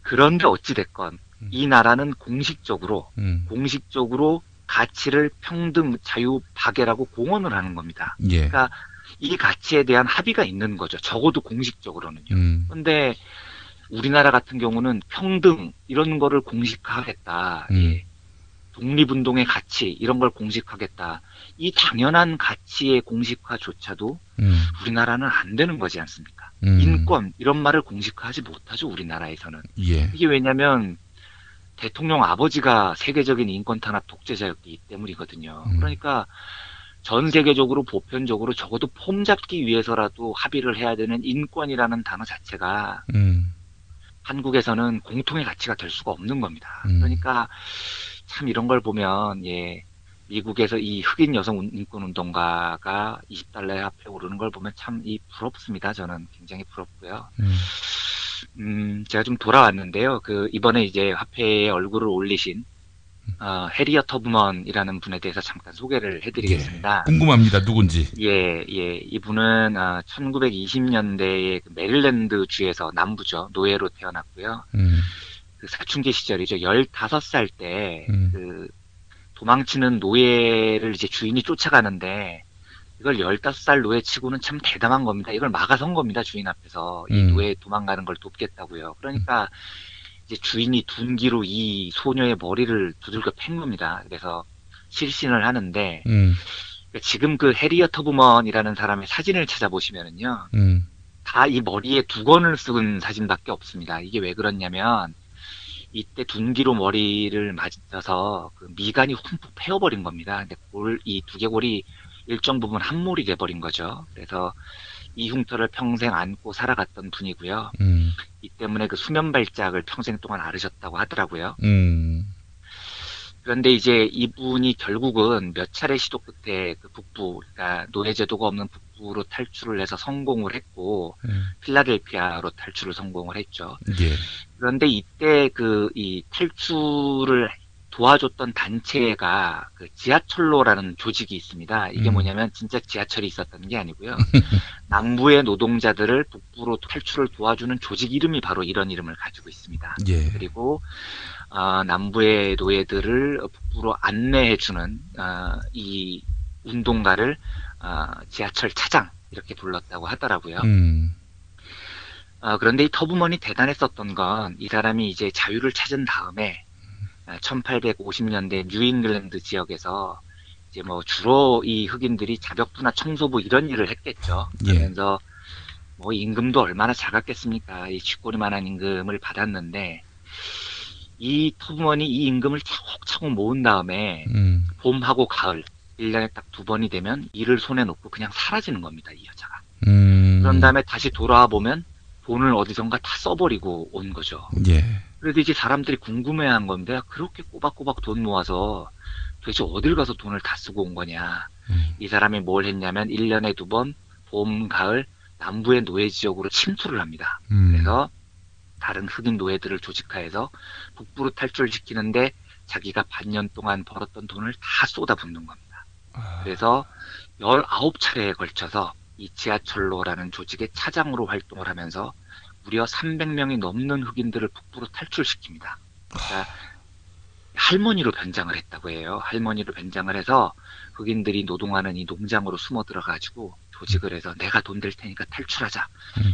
그런데 어찌 됐건 이 나라는 공식적으로 가치를 평등 자유 박애라고 공언을 하는 겁니다. 예. 그러니까 이 가치에 대한 합의가 있는 거죠. 적어도 공식적으로는요. 그런데 우리나라 같은 경우는 평등 이런 거를 공식화하겠다. 예. 독립운동의 가치 이런 걸 공식화하겠다. 이 당연한 가치의 공식화조차도 우리나라는 안 되는 거지 않습니까? 인권 이런 말을 공식화하지 못하죠. 우리나라에서는. 예. 이게 왜냐하면 대통령 아버지가 세계적인 인권 탄압 독재자였기 때문이거든요. 그러니까 전 세계적으로 보편적으로 적어도 폼 잡기 위해서라도 합의를 해야 되는 인권이라는 단어 자체가 한국에서는 공통의 가치가 될 수가 없는 겁니다. 그러니까 참 이런 걸 보면 예, 미국에서 이 흑인 여성 인권 운동가가 20달러의 화폐에 오르는 걸 보면 참 부럽습니다. 저는 굉장히 부럽고요. 제가 좀 돌아왔는데요. 이번에 이제 화폐에 얼굴을 올리신 해리엇 터브먼이라는 분에 대해서 잠깐 소개를 해드리겠습니다. 예, 궁금합니다. 누군지. 예. 이분은 1920년대에 메릴랜드 주에서 남부죠. 노예로 태어났고요. 그 사춘기 시절이죠. 15살 때 도망치는 노예를 이제 주인이 쫓아가는데 이걸 15살 노예 치고는 참 대담한 겁니다. 이걸 막아선 겁니다. 주인 앞에서. 이 노예 도망가는 걸 돕겠다고요. 그러니까 이제 주인이 둔기로 이 소녀의 머리를 두들겨 팬 겁니다. 그래서 실신을 하는데 지금 그 해리엇 터브먼이라는 사람의 사진을 찾아보시면은요. 다 이 머리에 두건을 쓴 사진밖에 없습니다. 이게 왜 그렇냐면 이때 둔기로 머리를 맞아서 그 미간이 흠뻑 패여버린 겁니다. 근데 이 두개골이 일정 부분 함몰이 돼버린 거죠. 그래서 이 흉터를 평생 안고 살아갔던 분이고요. 이 때문에 그 수면 발작을 평생 동안 앓으셨다고 하더라고요. 그런데 이제 이분이 결국은 몇 차례 시도 끝에 그 북부, 그러니까 노예제도가 없는 북부로 탈출을 해서 성공을 했고, 필라델피아로 탈출을 성공을 했죠. 예. 그런데 이때 이 탈출을 도와줬던 단체가 그 지하철로라는 조직이 있습니다. 이게 뭐냐면 진짜 지하철이 있었던 게 아니고요. 남부의 노동자들을 북부로 탈출을 도와주는 조직 이름이 바로 이런 이름을 가지고 있습니다. 예. 그리고 남부의 노예들을 북부로 안내해주는 이 운동가를 지하철 차장 이렇게 불렀다고 하더라고요. 그런데 이 터브먼이 대단했었던 건 이 사람이 이제 자유를 찾은 다음에 1850년대 뉴잉글랜드 지역에서 이제 뭐 주로 이 흑인들이 자벽부나 청소부 이런 일을 했겠죠. 그러면서 뭐 임금도 얼마나 작았겠습니까? 이 쥐꼬리만한 임금을 받았는데 이 터브먼이 이 임금을 차곡차곡 모은 다음에 봄하고 가을 1년에 딱 2번이 되면 일을 손에 놓고 그냥 사라지는 겁니다. 이 여자가. 그런 다음에 다시 돌아와 보면 돈을 어디선가 다 써버리고 온 거죠. 예. 그래도 이제 사람들이 궁금해한 건데 그렇게 꼬박꼬박 돈 모아서 도대체 어딜 가서 돈을 다 쓰고 온 거냐. 이 사람이 뭘 했냐면 1년에 2번 봄, 가을 남부의 노예 지역으로 침투를 합니다. 그래서 다른 흑인 노예들을 조직화해서 북부로 탈출시키는데 자기가 반년 동안 벌었던 돈을 다 쏟아붓는 겁니다. 그래서 19차례에 걸쳐서 이 지하철로라는 조직의 차장으로 활동을 하면서 무려 300명이 넘는 흑인들을 북부로 탈출시킵니다. 그러니까 할머니로 변장을 했다고 해요. 할머니로 변장을 해서 흑인들이 노동하는 이 농장으로 숨어 들어가지고 조직을 해서 내가 돈 될 테니까 탈출하자.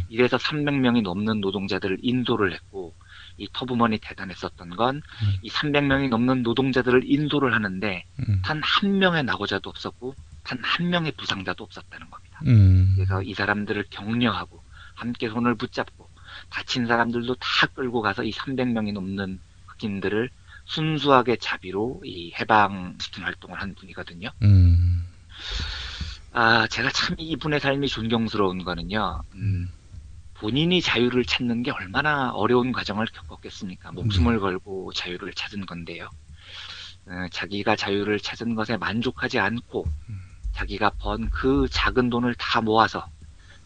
이래서 300명이 넘는 노동자들을 인도를 했고 이 터브먼이 대단했었던 건 이 300명이 넘는 노동자들을 인도를 하는데 단 한 명의 낙오자도 없었고 단 한 명의 부상자도 없었다는 겁니다. 그래서 이 사람들을 격려하고 함께 손을 붙잡고 다친 사람들도 다 끌고 가서 이 300명이 넘는 흑인들을 순수하게 자비로 이 해방시킨 활동을 한 분이거든요. 제가 참 이분의 삶이 존경스러운 거는요. 본인이 자유를 찾는 게 얼마나 어려운 과정을 겪었겠습니까? 목숨을 걸고 자유를 찾은 건데요. 자기가 자유를 찾은 것에 만족하지 않고 자기가 번 그 작은 돈을 다 모아서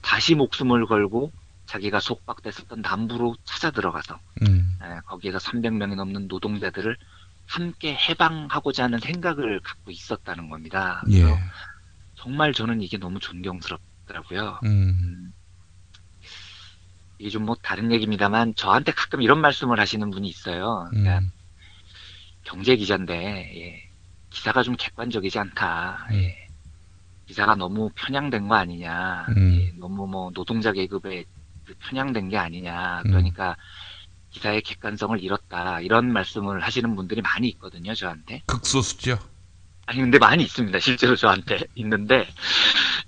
다시 목숨을 걸고 자기가 속박됐었던 남부로 찾아 들어가서 거기에서 300명이 넘는 노동자들을 함께 해방하고자 하는 생각을 갖고 있었다는 겁니다. 그래서 정말 저는 이게 너무 존경스럽더라고요. 이게 좀 뭐 다른 얘기입니다만 저한테 가끔 이런 말씀을 하시는 분이 있어요. 그러니까 경제 기자인데 기사가 좀 객관적이지 않다. 기사가 너무 편향된 거 아니냐. 너무 뭐 노동자 계급에 편향된 게 아니냐. 그러니까 기사의 객관성을 잃었다. 이런 말씀을 하시는 분들이 많이 있거든요. 저한테. 극소수죠. 아니 근데 많이 있습니다. 실제로 저한테 있는데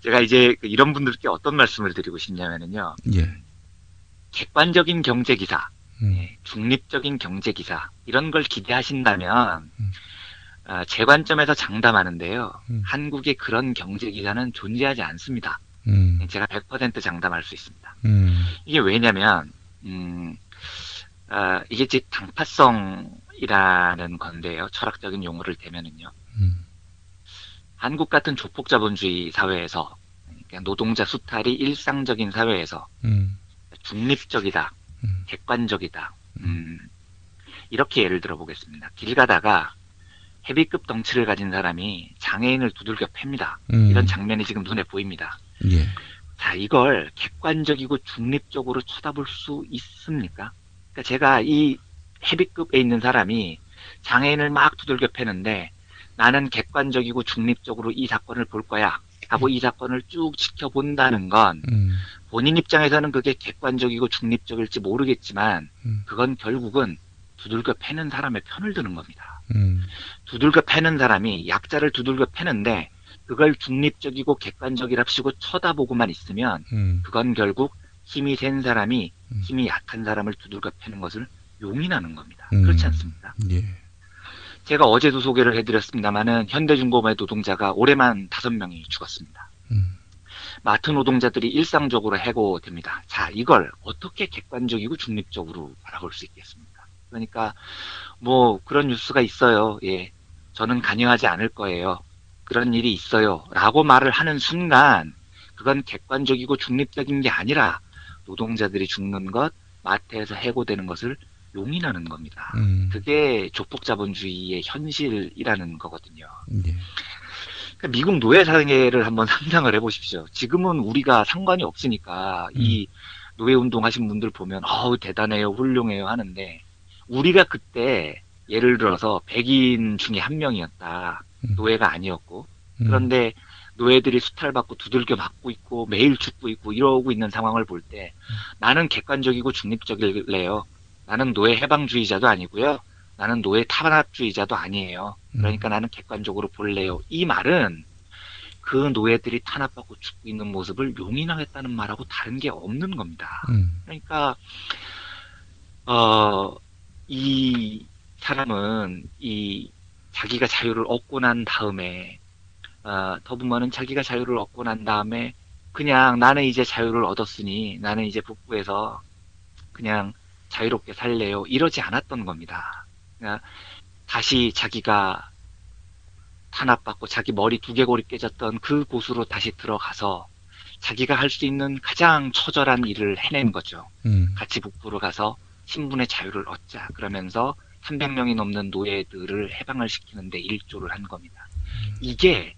제가 이제 이런 분들께 어떤 말씀을 드리고 싶냐면요. 객관적인 경제 기사, 중립적인 경제 기사 이런 걸 기대하신다면 제 관점에서 장담하는데요. 한국에 그런 경제 기사는 존재하지 않습니다. 제가 100% 장담할 수 있습니다. 이게 왜냐면 이게 즉 당파성이라는 건데요. 철학적인 용어를 대면은요. 한국 같은 조폭자본주의 사회에서 그러니까 노동자 수탈이 일상적인 사회에서 중립적이다, 객관적이다. 이렇게 예를 들어 보겠습니다. 길 가다가 헤비급 덩치를 가진 사람이 장애인을 두들겨 팹니다. 이런 장면이 지금 눈에 보입니다. 자, 이걸 객관적이고 중립적으로 쳐다볼 수 있습니까? 그러니까 제가 이 헤비급에 있는 사람이 장애인을 막 두들겨 패는데 나는 객관적이고 중립적으로 이 사건을 볼 거야 하고 이 사건을 쭉 지켜본다는 건 본인 입장에서는 그게 객관적이고 중립적일지 모르겠지만 그건 결국은 두들겨 패는 사람의 편을 드는 겁니다. 두들겨 패는 사람이 약자를 두들겨 패는데 그걸 중립적이고 객관적이랍시고 쳐다보고만 있으면 그건 결국 힘이 센 사람이 힘이 약한 사람을 두들겨 패는 것을 용인하는 겁니다. 그렇지 않습니까? 제가 어제도 소개를 해드렸습니다마는 현대중공업의 노동자가 올해만 5명이 죽었습니다. 마트 노동자들이 일상적으로 해고됩니다. 자, 이걸 어떻게 객관적이고 중립적으로 바라볼 수 있겠습니까? 그러니까 뭐 그런 뉴스가 있어요. 저는 관여하지 않을 거예요. 그런 일이 있어요. 라고 말을 하는 순간 그건 객관적이고 중립적인 게 아니라 노동자들이 죽는 것, 마트에서 해고되는 것을 용인하는 겁니다. 그게 조폭자본주의의 현실이라는 거거든요. 그러니까 미국 노예 사회를 한번 상상을 해보십시오. 지금은 우리가 상관이 없으니까 이 노예 운동하신 분들 보면 대단해요, 훌륭해요 하는데 우리가 그때 예를 들어서 백인 중에 한 명이었다. 노예가 아니었고 그런데 노예들이 수탈받고 두들겨 맞고 있고 매일 죽고 있고 이러고 있는 상황을 볼 때 나는 객관적이고 중립적일래요. 나는 노예 해방주의자도 아니고요. 나는 노예 탄압주의자도 아니에요. 그러니까 나는 객관적으로 볼래요. 이 말은 그 노예들이 탄압받고 죽고 있는 모습을 용인하겠다는 말하고 다른 게 없는 겁니다. 그러니까 이 사람은 이 자기가 자유를 얻고 난 다음에 더부머는 자기가 자유를 얻고 난 다음에 그냥 나는 이제 자유를 얻었으니 나는 이제 북부에서 그냥 자유롭게 살래요. 이러지 않았던 겁니다. 그러니까 다시 자기가 탄압받고 자기 머리 두개골이 깨졌던 그 곳으로 다시 들어가서 자기가 할 수 있는 가장 처절한 일을 해낸 거죠. 같이 북부로 가서 신분의 자유를 얻자. 그러면서 300명이 넘는 노예들을 해방을 시키는데 일조를 한 겁니다. 이게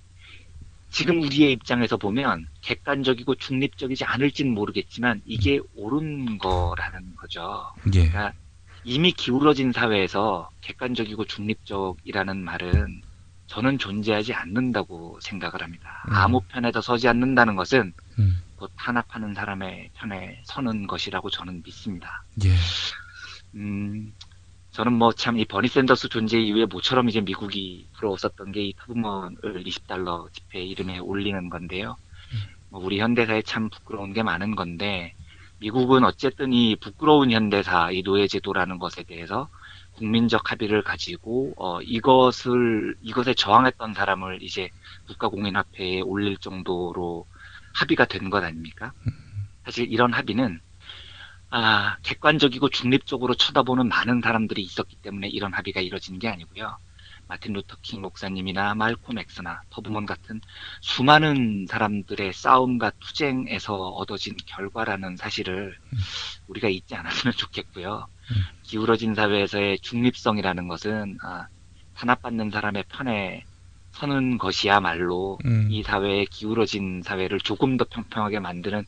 지금 우리의 입장에서 보면 객관적이고 중립적이지 않을지는 모르겠지만 이게 옳은 거라는 거죠. 그러니까 이미 기울어진 사회에서 객관적이고 중립적이라는 말은 저는 존재하지 않는다고 생각을 합니다. 아무 편에도 서지 않는다는 것은 곧 탄압하는 사람의 편에 서는 것이라고 저는 믿습니다. 저는 뭐 참 이 버니 샌더스 존재 이후에 모처럼 이제 미국이 부러웠었던 게 이 터브먼을 $20 지폐 이름에 올리는 건데요. 뭐 우리 현대사에 참 부끄러운 게 많은 건데 미국은 어쨌든 이 부끄러운 현대사, 이 노예제도라는 것에 대해서 국민적 합의를 가지고 이것에 저항했던 사람을 이제 국가공인화폐에 올릴 정도로 합의가 된 것 아닙니까? 사실 이런 합의는 객관적이고 중립적으로 쳐다보는 많은 사람들이 있었기 때문에 이런 합의가 이루어진 게 아니고요. 마틴 루터킹 목사님이나 말콤 엑스나 터브먼 같은 수많은 사람들의 싸움과 투쟁에서 얻어진 결과라는 사실을 우리가 잊지 않았으면 좋겠고요. 기울어진 사회에서의 중립성이라는 것은 탄압받는 사람의 편에 서는 것이야말로 이 사회의 기울어진 사회를 조금 더 평평하게 만드는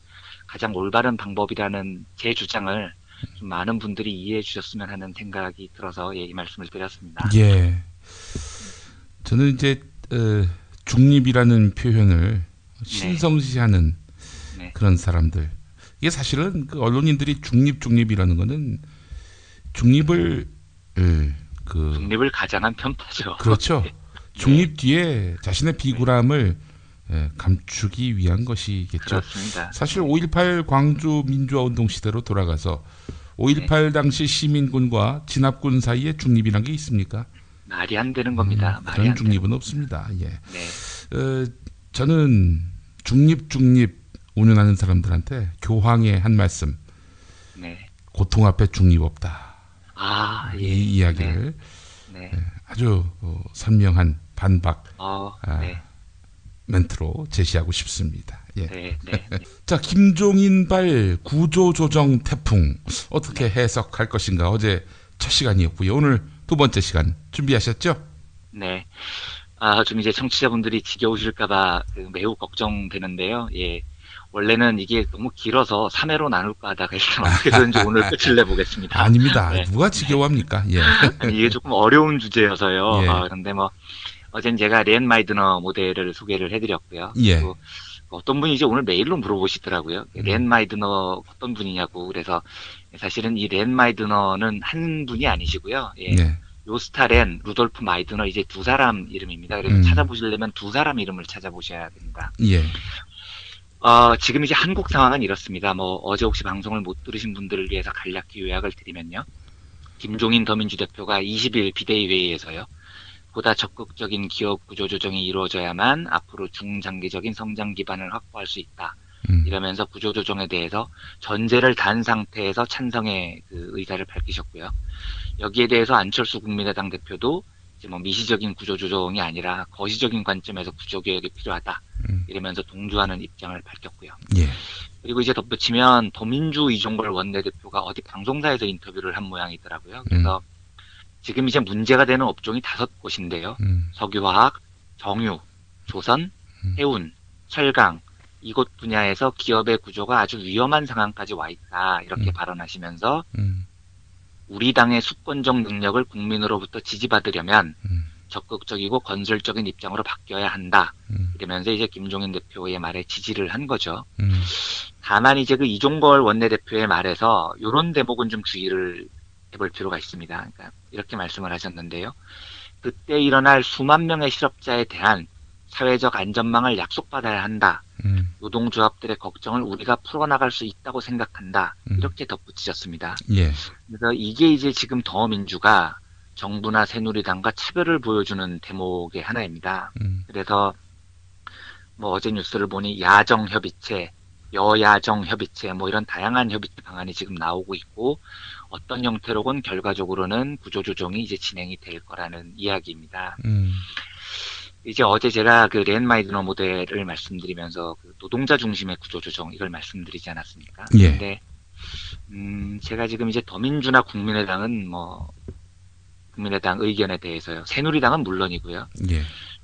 가장 올바른 방법이라는 제 주장을 좀 많은 분들이 이해해 주셨으면 하는 생각이 들어서 이 말씀을 드렸습니다. 예. 저는 이제 중립이라는 표현을 신성시하는 네. 그런 사람들. 이게 사실은 그 언론인들이 중립이라는 거는 중립을 가장한 편파죠. 그렇죠. 네. 중립 뒤에 자신의 비굴함을 감추기 위한 것이겠죠. 그렇습니다. 사실 5.18 광주 민주화운동 시대로 돌아가서 5.18 당시 시민군과 진압군 사이에 중립이란 게 있습니까? 말이 안 되는 겁니다. 그런 중립은 없습니다. 예. 네. 저는 중립 운운하는 사람들한테 교황의 한 말씀. 네. 고통 앞에 중립 없다. 예. 이 이야기를 네. 아주 선명한 반박 네. 멘트로 제시하고 싶습니다. 예. 네. 자, 김종인발 구조조정 태풍 어떻게 해석할 것인가 어제 첫 시간이었고요. 오늘 두 번째 시간 준비하셨죠? 네. 좀 이제 청취자분들이 지겨우실까봐 매우 걱정되는데요. 예. 원래는 이게 너무 길어서 3회로 나눌까 하다가 일단 어떻게든지 오늘 끝을 내보겠습니다. 아닙니다. 네. 누가 지겨워합니까? 예. 아니, 이게 조금 어려운 주제여서요. 예. 그런데 어젠 제가 렌 마이드너 모델을 소개를 해드렸고요. 예. 그리고 어떤 분이 이제 오늘 메일로 물어보시더라고요. 렌 마이드너 어떤 분이냐고. 그래서 사실은 이 렌 마이드너는 한 분이 아니시고요. 예. 네. 요스타 렌, 루돌프 마이드너 이제 두 사람 이름입니다. 그래서 찾아보시려면 두 사람 이름을 찾아보셔야 됩니다. 예. 지금 이제 한국 상황은 이렇습니다. 어제 혹시 방송을 못 들으신 분들을 위해서 간략히 요약을 드리면요. 김종인 더민주 대표가 20일 비대위 회의에서요. 보다 적극적인 기업 구조 조정이 이루어져야만 앞으로 중장기적인 성장 기반을 확보할 수 있다. 이러면서 구조 조정에 대해서 전제를 단 상태에서 찬성의 그 의사를 밝히셨고요. 여기에 대해서 안철수 국민의당 대표도 이제 미시적인 구조 조정이 아니라 거시적인 관점에서 구조 개혁이 필요하다. 이러면서 동조하는 입장을 밝혔고요. 예. 그리고 이제 덧붙이면 더민주 이종걸 원내대표가 어디 방송사에서 인터뷰를 한 모양이더라고요. 그래서 지금 이제 문제가 되는 업종이 5곳인데요. 석유화학, 정유, 조선, 해운, 철강 이곳 분야에서 기업의 구조가 아주 위험한 상황까지 와 있다. 이렇게 발언하시면서 우리 당의 수권적 능력을 국민으로부터 지지받으려면 적극적이고 건설적인 입장으로 바뀌어야 한다. 이러면서 이제 김종인 대표의 말에 지지를 한 거죠. 다만 이제 그 이종걸 원내대표의 말에서 이런 대목은 좀 주의를 해볼 필요가 있습니다. 그러니까 이렇게 말씀을 하셨는데요. 그때 일어날 수만 명의 실업자에 대한 사회적 안전망을 약속받아야 한다. 노동조합들의 걱정을 우리가 풀어나갈 수 있다고 생각한다. 이렇게 덧붙이셨습니다. 예. 그래서 이게 이제 지금 더민주가 정부나 새누리당과 차별을 보여주는 대목의 하나입니다. 그래서 어제 뉴스를 보니 야정협의체, 여야정협의체 이런 다양한 협의체 방안이 지금 나오고 있고 어떤 형태로건 결과적으로는 구조조정이 이제 진행이 될 거라는 이야기입니다. 이제 어제 제가 그 렌 마이드너 모델을 말씀드리면서 그 노동자 중심의 구조조정 이걸 말씀드리지 않았습니까? 예. 근데 제가 지금 이제 더민주나 국민의당은 국민의당 의견에 대해서요. 새누리당은 물론이고요. 예.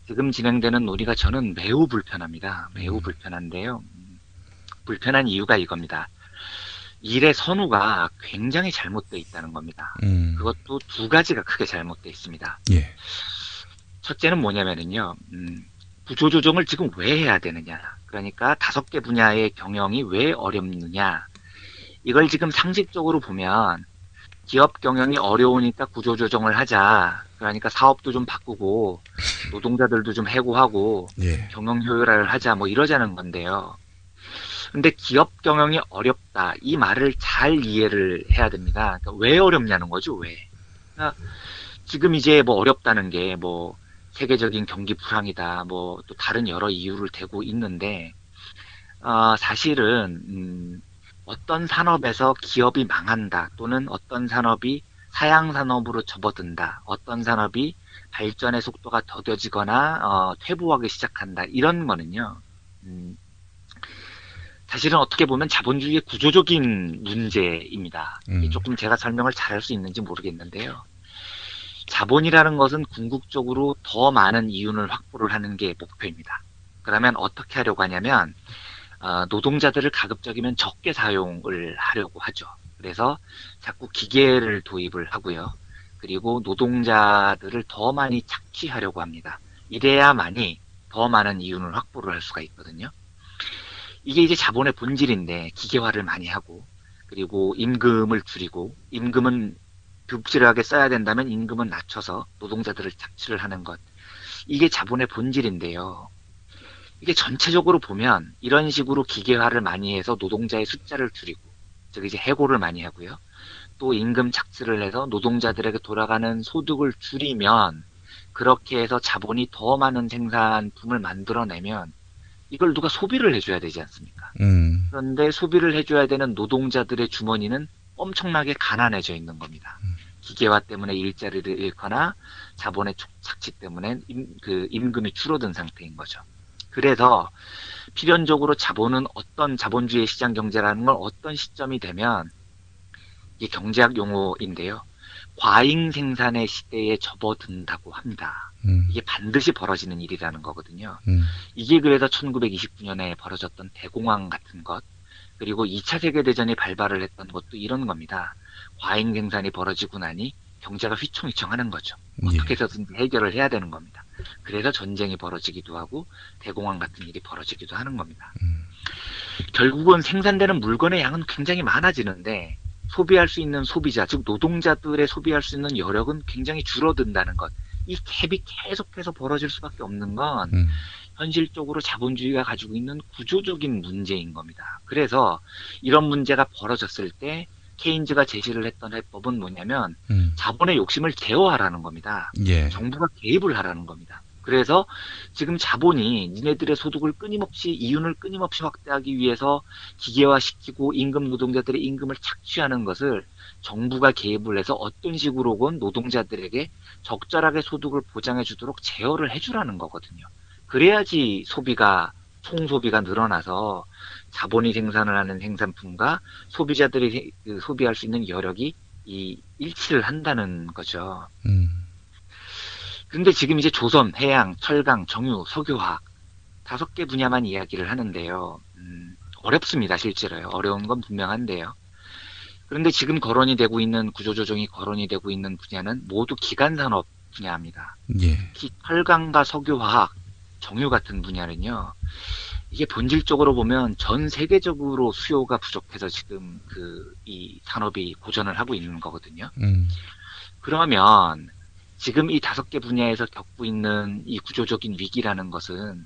지금 진행되는 논의가 저는 매우 불편합니다. 매우 불편한데요. 불편한 이유가 이겁니다. 일의 선우가 굉장히 잘못되어 있다는 겁니다. 그것도 두 가지가 크게 잘못되어 있습니다. 예. 첫째는 뭐냐면은요, 구조조정을 지금 왜 해야 되느냐. 그러니까 5개 분야의 경영이 왜 어렵느냐. 이걸 지금 상식적으로 보면 기업 경영이 어려우니까 구조조정을 하자. 그러니까 사업도 좀 바꾸고 노동자들도 좀 해고하고 예. 경영 효율화를 하자 이러자는 건데요. 근데 기업 경영이 어렵다. 이 말을 잘 이해를 해야 됩니다. 그러니까 왜 어렵냐는 거죠, 왜. 그러니까 지금 이제 어렵다는 게 세계적인 경기 불황이다. 또 다른 여러 이유를 대고 있는데, 사실은, 어떤 산업에서 기업이 망한다. 또는 어떤 산업이 하향 산업으로 접어든다. 어떤 산업이 발전의 속도가 더뎌지거나 퇴보하기 시작한다. 이런 거는요. 사실은 어떻게 보면 자본주의의 구조적인 문제입니다. 조금 제가 설명을 잘할 수 있는지 모르겠는데요. 자본이라는 것은 궁극적으로 더 많은 이윤을 확보를 하는 게 목표입니다. 그러면 어떻게 하려고 하냐면 노동자들을 가급적이면 적게 사용을 하려고 하죠. 그래서 자꾸 기계를 도입을 하고요. 그리고 노동자들을 더 많이 착취하려고 합니다. 이래야만이 더 많은 이윤을 확보를 할 수가 있거든요. 이게 이제 자본의 본질인데 기계화를 많이 하고 그리고 임금을 줄이고 임금은 부실하게 써야 된다면 임금은 낮춰서 노동자들을 착취를 하는 것. 이게 자본의 본질인데요. 이게 전체적으로 보면 이런 식으로 기계화를 많이 해서 노동자의 숫자를 줄이고 즉 이제 해고를 많이 하고요. 또 임금 착취를 해서 노동자들에게 돌아가는 소득을 줄이면 그렇게 해서 자본이 더 많은 생산품을 만들어내면 이걸 누가 소비를 해줘야 되지 않습니까? 그런데 소비를 해줘야 되는 노동자들의 주머니는 엄청나게 가난해져 있는 겁니다. 기계화 때문에 일자리를 잃거나 자본의 착취 때문에 임금이 줄어든 상태인 거죠. 그래서 필연적으로 자본은 어떤 자본주의 시장 경제라는 걸 어떤 시점이 되면 이게 경제학 용어인데요. 과잉 생산의 시대에 접어든다고 합니다. 이게 반드시 벌어지는 일이라는 거거든요. 이게 그래서 1929년에 벌어졌던 대공황 같은 것, 그리고 2차 세계대전이 발발을 했던 것도 이런 겁니다. 과잉 생산이 벌어지고 나니 경제가 휘청휘청하는 거죠. 어떻게 해서든지 해결을 해야 되는 겁니다. 그래서 전쟁이 벌어지기도 하고 대공황 같은 일이 벌어지기도 하는 겁니다. 결국은 생산되는 물건의 양은 굉장히 많아지는데 소비할 수 있는 소비자, 즉 노동자들의 소비할 수 있는 여력은 굉장히 줄어든다는 것. 이 갭이 계속해서 벌어질 수밖에 없는 건 현실적으로 자본주의가 가지고 있는 구조적인 문제인 겁니다. 그래서 이런 문제가 벌어졌을 때 케인즈가 제시를 했던 해법은 뭐냐면 자본의 욕심을 제어하라는 겁니다. 예. 정부가 개입을 하라는 겁니다. 그래서 지금 자본이 니네들의 소득을 끊임없이 이윤을 끊임없이 확대하기 위해서 기계화시키고 임금 노동자들의 임금을 착취하는 것을 정부가 개입을 해서 어떤 식으로건 노동자들에게 적절하게 소득을 보장해 주도록 제어를 해주라는 거거든요. 그래야지 총소비가 늘어나서 자본이 생산을 하는 생산품과 소비자들이 소비할 수 있는 여력이 일치를 한다는 거죠. 근데 지금 이제 조선, 해양, 철강, 정유, 석유화학 5개 분야만 이야기를 하는데요. 어렵습니다, 실제로요. 어려운 건 분명한데요. 그런데 지금 거론이 되고 있는 분야는 모두 기간산업 분야입니다. 예. 철강과 석유화학, 정유 같은 분야는요. 이게 본질적으로 보면 전 세계적으로 수요가 부족해서 지금 이 산업이 고전을 하고 있는 거거든요. 그러면 지금 이 5개 분야에서 겪고 있는 이 구조적인 위기라는 것은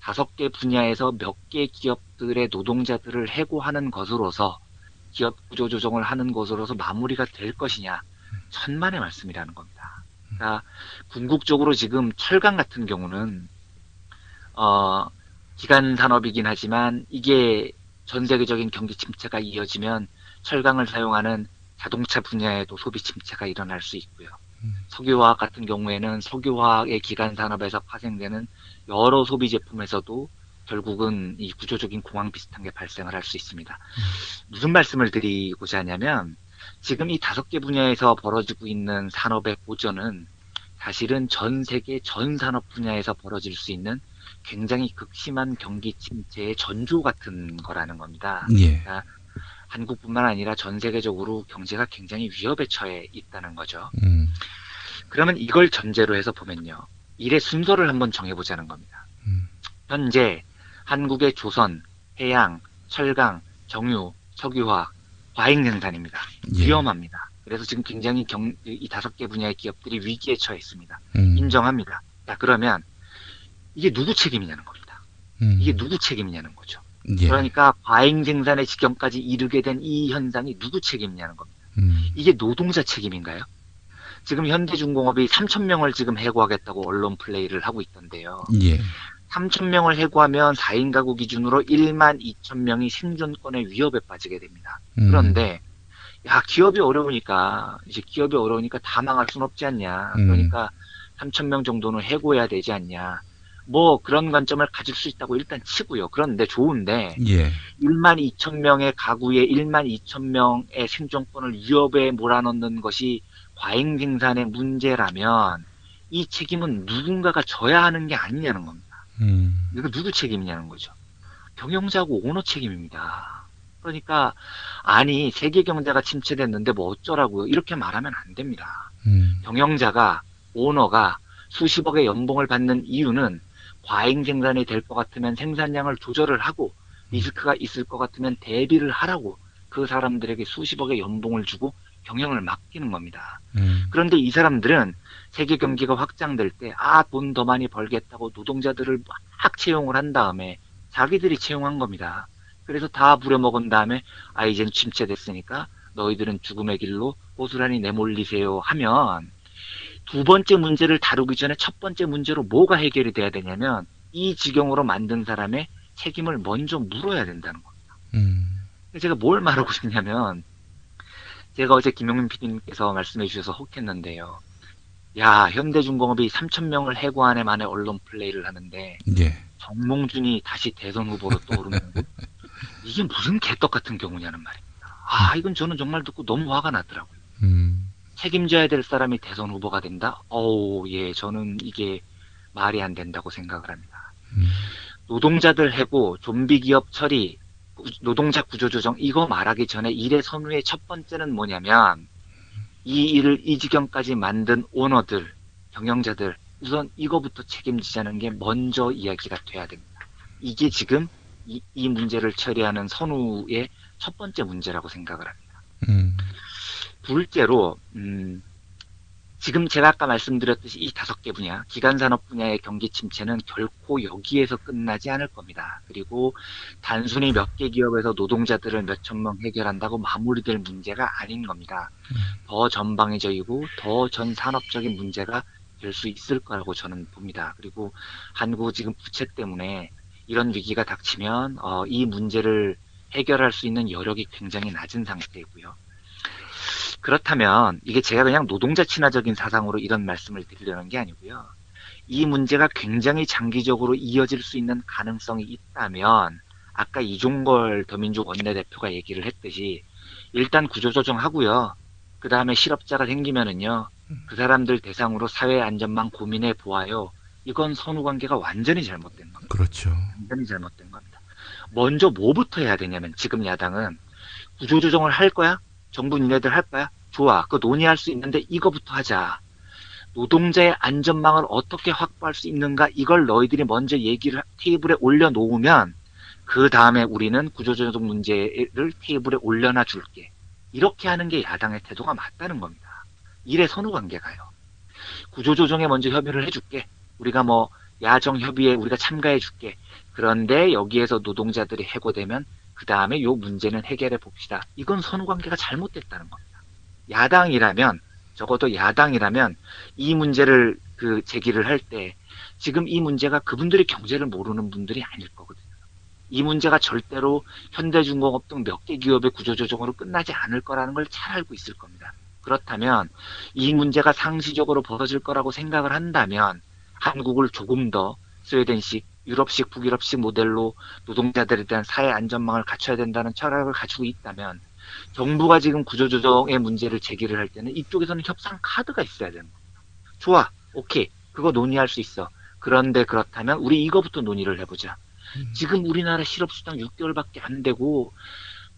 5개 분야에서 몇 개 기업들의 노동자들을 해고하는 것으로서 기업 구조 조정을 하는 것으로서 마무리가 될 것이냐, 천만의 말씀이라는 겁니다. 그러니까 궁극적으로 지금 철강 같은 경우는 기간 산업이긴 하지만 이게 전 세계적인 경기 침체가 이어지면 철강을 사용하는 자동차 분야에도 소비 침체가 일어날 수 있고요. 석유화학 같은 경우에는 석유화학의 기간 산업에서 파생되는 여러 소비 제품에서도 결국은 이 구조적인 공황 비슷한 게 발생을 할 수 있습니다. 무슨 말씀을 드리고자 하냐면 지금 이 5개 분야에서 벌어지고 있는 산업의 고전은 사실은 전 세계 전 산업 분야에서 벌어질 수 있는 굉장히 극심한 경기 침체의 전조 같은 거라는 겁니다. 예. 그러니까 한국뿐만 아니라 전 세계적으로 경제가 굉장히 위협에 처해 있다는 거죠. 그러면 이걸 전제로 해서 보면요. 일의 순서를 한번 정해보자는 겁니다. 현재 한국의 조선, 해양, 철강, 정유, 석유화학, 과잉 생산입니다. 예. 위험합니다. 그래서 지금 굉장히 이 5개 분야의 기업들이 위기에 처해 있습니다. 인정합니다. 자, 그러면 이게 누구 책임이냐는 겁니다. 이게 누구 책임이냐는 거죠. 예. 그러니까 과잉 생산의 지경까지 이르게 된 이 현상이 누구 책임이냐는 겁니다. 이게 노동자 책임인가요? 지금 현대중공업이 3,000명을 지금 해고하겠다고 언론 플레이를 하고 있던데요. 예. 3,000명을 해고하면 4인 가구 기준으로 12,000명이 생존권의 위협에 빠지게 됩니다. 그런데 야, 기업이 어려우니까 다 망할 순 없지 않냐. 그러니까 3,000명 정도는 해고해야 되지 않냐. 뭐 그런 관점을 가질 수 있다고 일단 치고요. 그런데 좋은데 1만 2천 명의 가구에 1만 2천 명의 생존권을 위협에 몰아넣는 것이 과잉 생산의 문제라면 이 책임은 누군가가 져야 하는 게 아니냐는 겁니다. 이거 누구 책임이냐는 거죠. 경영자고 오너 책임입니다. 그러니까 아니 세계 경제가 침체됐는데 뭐 어쩌라고요. 이렇게 말하면 안 됩니다. 경영자가 오너가 수십억의 연봉을 받는 이유는 과잉 생산이 될 것 같으면 생산량을 조절을 하고 리스크가 있을 것 같으면 대비를 하라고 그 사람들에게 수십억의 연봉을 주고 경영을 맡기는 겁니다. 그런데 이 사람들은 세계 경기가 확장될 때 돈 더 많이 벌겠다고 노동자들을 막 채용을 한 다음에 자기들이 채용한 겁니다. 그래서 다 부려먹은 다음에 이젠 침체됐으니까 너희들은 죽음의 길로 고스란히 내몰리세요 하면 두 번째 문제를 다루기 전에 첫 번째 문제로 뭐가 해결이 돼야 되냐면 이 지경으로 만든 사람의 책임을 먼저 물어야 된다는 겁니다. 제가 뭘 말하고 싶냐면 제가 어제 김용민 PD님께서 말씀해 주셔서 혹했는데요. 야, 현대중공업이 3,000명을 해고한 해 만에 언론 플레이를 하는데 정몽준이 다시 대선 후보로 떠오르는 거 이게 무슨 개떡 같은 경우냐는 말입니다. 이건 저는 정말 듣고 너무 화가 나더라고요. 책임져야 될 사람이 대선 후보가 된다? 저는 이게 말이 안 된다고 생각을 합니다. 노동자들 해고, 좀비 기업 처리, 노동자 구조조정 이거 말하기 전에 일의 선우의 첫 번째는 뭐냐면 이 일을 이 지경까지 만든 오너들, 경영자들 우선 이거부터 책임지자는 게 먼저 이야기가 돼야 됩니다. 이게 지금 이 문제를 처리하는 선우의 첫 번째 문제라고 생각을 합니다. 둘째로 지금 제가 아까 말씀드렸듯이 이 5개 분야, 기간산업 분야의 경기 침체는 결코 여기에서 끝나지 않을 겁니다. 그리고 단순히 몇 개 기업에서 노동자들을 몇천 명 해결한다고 마무리될 문제가 아닌 겁니다. 더 전방위적이고 더 전 산업적인 문제가 될 수 있을 거라고 저는 봅니다. 그리고 한국 지금 부채 때문에 이런 위기가 닥치면 이 문제를 해결할 수 있는 여력이 굉장히 낮은 상태이고요. 그렇다면 이게 제가 그냥 노동자 친화적인 사상으로 이런 말씀을 드리려는 게 아니고요. 이 문제가 굉장히 장기적으로 이어질 수 있는 가능성이 있다면 아까 이종걸 더민주 원내대표가 얘기를 했듯이 일단 구조조정하고요. 그 다음에 실업자가 생기면은요. 그 사람들 대상으로 사회 안전망 고민해 보아요. 이건 선후관계가 완전히 잘못된 겁니다. 그렇죠. 완전히 잘못된 겁니다. 먼저 뭐부터 해야 되냐면 지금 야당은 구조조정을 할 거야? 정부 니네들 할 거야? 좋아. 그거 논의할 수 있는데 이거부터 하자. 노동자의 안전망을 어떻게 확보할 수 있는가 이걸 너희들이 먼저 얘기를 테이블에 올려놓으면 그 다음에 우리는 구조조정 문제를 테이블에 올려놔 줄게. 이렇게 하는 게 야당의 태도가 맞다는 겁니다. 일의 선후관계가요. 구조조정에 먼저 협의를 해줄게. 우리가 뭐 야정협의에 우리가 참가해 줄게. 그런데 여기에서 노동자들이 해고되면 그 다음에 요 문제는 해결해 봅시다. 이건 선후관계가 잘못됐다는 겁니다. 야당이라면 적어도 야당이라면 이 문제를 제기를 할 때 지금 이 문제가 그분들이 경제를 모르는 분들이 아닐 거거든요. 이 문제가 절대로 현대중공업 등 몇 개 기업의 구조조정으로 끝나지 않을 거라는 걸 잘 알고 있을 겁니다. 그렇다면 이 문제가 상시적으로 벌어질 거라고 생각을 한다면 한국을 조금 더 스웨덴식, 유럽식, 북유럽식 모델로 노동자들에 대한 사회 안전망을 갖춰야 된다는 철학을 가지고 있다면 정부가 지금 구조조정의 문제를 제기를 할 때는 이쪽에서는 협상 카드가 있어야 되는 겁니다. 좋아, 오케이, 그거 논의할 수 있어. 그런데 그렇다면 우리 이거부터 논의를 해보자. 지금 우리나라 실업수당 6개월밖에 안 되고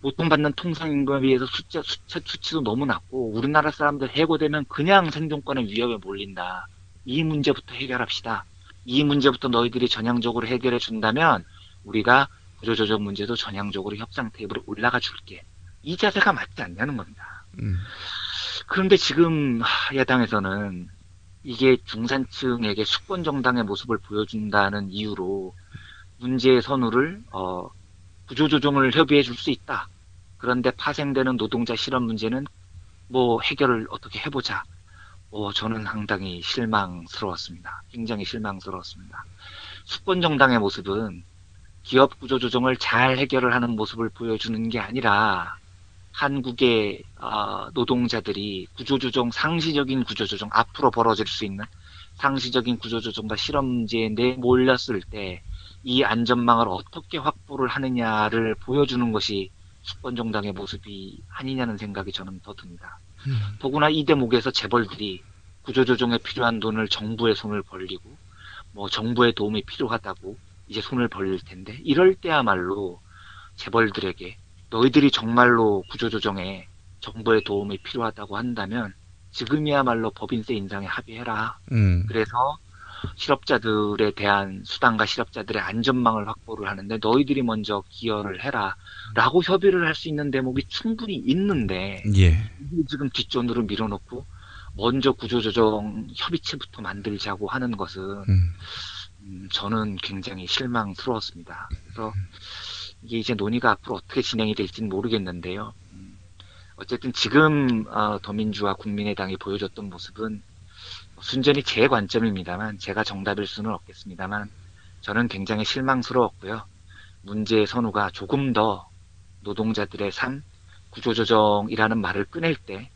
보통 받는 통상임금에 비해서 수치도 너무 낮고 우리나라 사람들 해고되면 그냥 생존권의 위협에 몰린다. 이 문제부터 해결합시다. 이 문제부터 너희들이 전향적으로 해결해 준다면 우리가 구조조정 문제도 전향적으로 협상 테이블에 올라가 줄게. 이 자세가 맞지 않냐는 겁니다. 그런데 지금 야당에서는 이게 중산층에게 수권정당의 모습을 보여준다는 이유로 문제의 선우를 구조조정을 협의해 줄 수 있다. 그런데 파생되는 노동자 실업 문제는 뭐 해결을 어떻게 해보자. 저는 상당히 실망스러웠습니다. 굉장히 실망스러웠습니다. 수권정당의 모습은 기업 구조조정을 잘 해결을 하는 모습을 보여주는 게 아니라 한국의 노동자들이 상시적인 구조조정, 앞으로 벌어질 수 있는 상시적인 구조조정과 실험제에 내몰렸을 때 이 안전망을 어떻게 확보를 하느냐를 보여주는 것이 집권정당의 모습이 아니냐는 생각이 저는 더 듭니다. 더구나 이 대목에서 재벌들이 구조조정에 필요한 돈을 정부의 손을 벌리고 뭐 정부의 도움이 필요하다고 이제 손을 벌릴 텐데, 이럴 때야말로 재벌들에게 너희들이 정말로 구조조정에 정부의 도움이 필요하다고 한다면 지금이야말로 법인세 인상에 합의해라. 그래서 실업자들에 대한 수당과 실업자들의 안전망을 확보를 하는데 너희들이 먼저 기여를 해라 라고 협의를 할 수 있는 대목이 충분히 있는데, 지금 뒷전으로 밀어놓고 먼저 구조조정 협의체부터 만들자고 하는 것은 저는 굉장히 실망스러웠습니다. 그래서 이게 이제 논의가 앞으로 어떻게 진행이 될지는 모르겠는데요. 어쨌든 지금 더민주와 국민의당이 보여줬던 모습은 순전히 제 관점입니다만, 제가 정답일 수는 없겠습니다만 저는 굉장히 실망스러웠고요. 문제의 선우가 조금 더 노동자들의 삶, 구조조정이라는 말을 꺼낼 때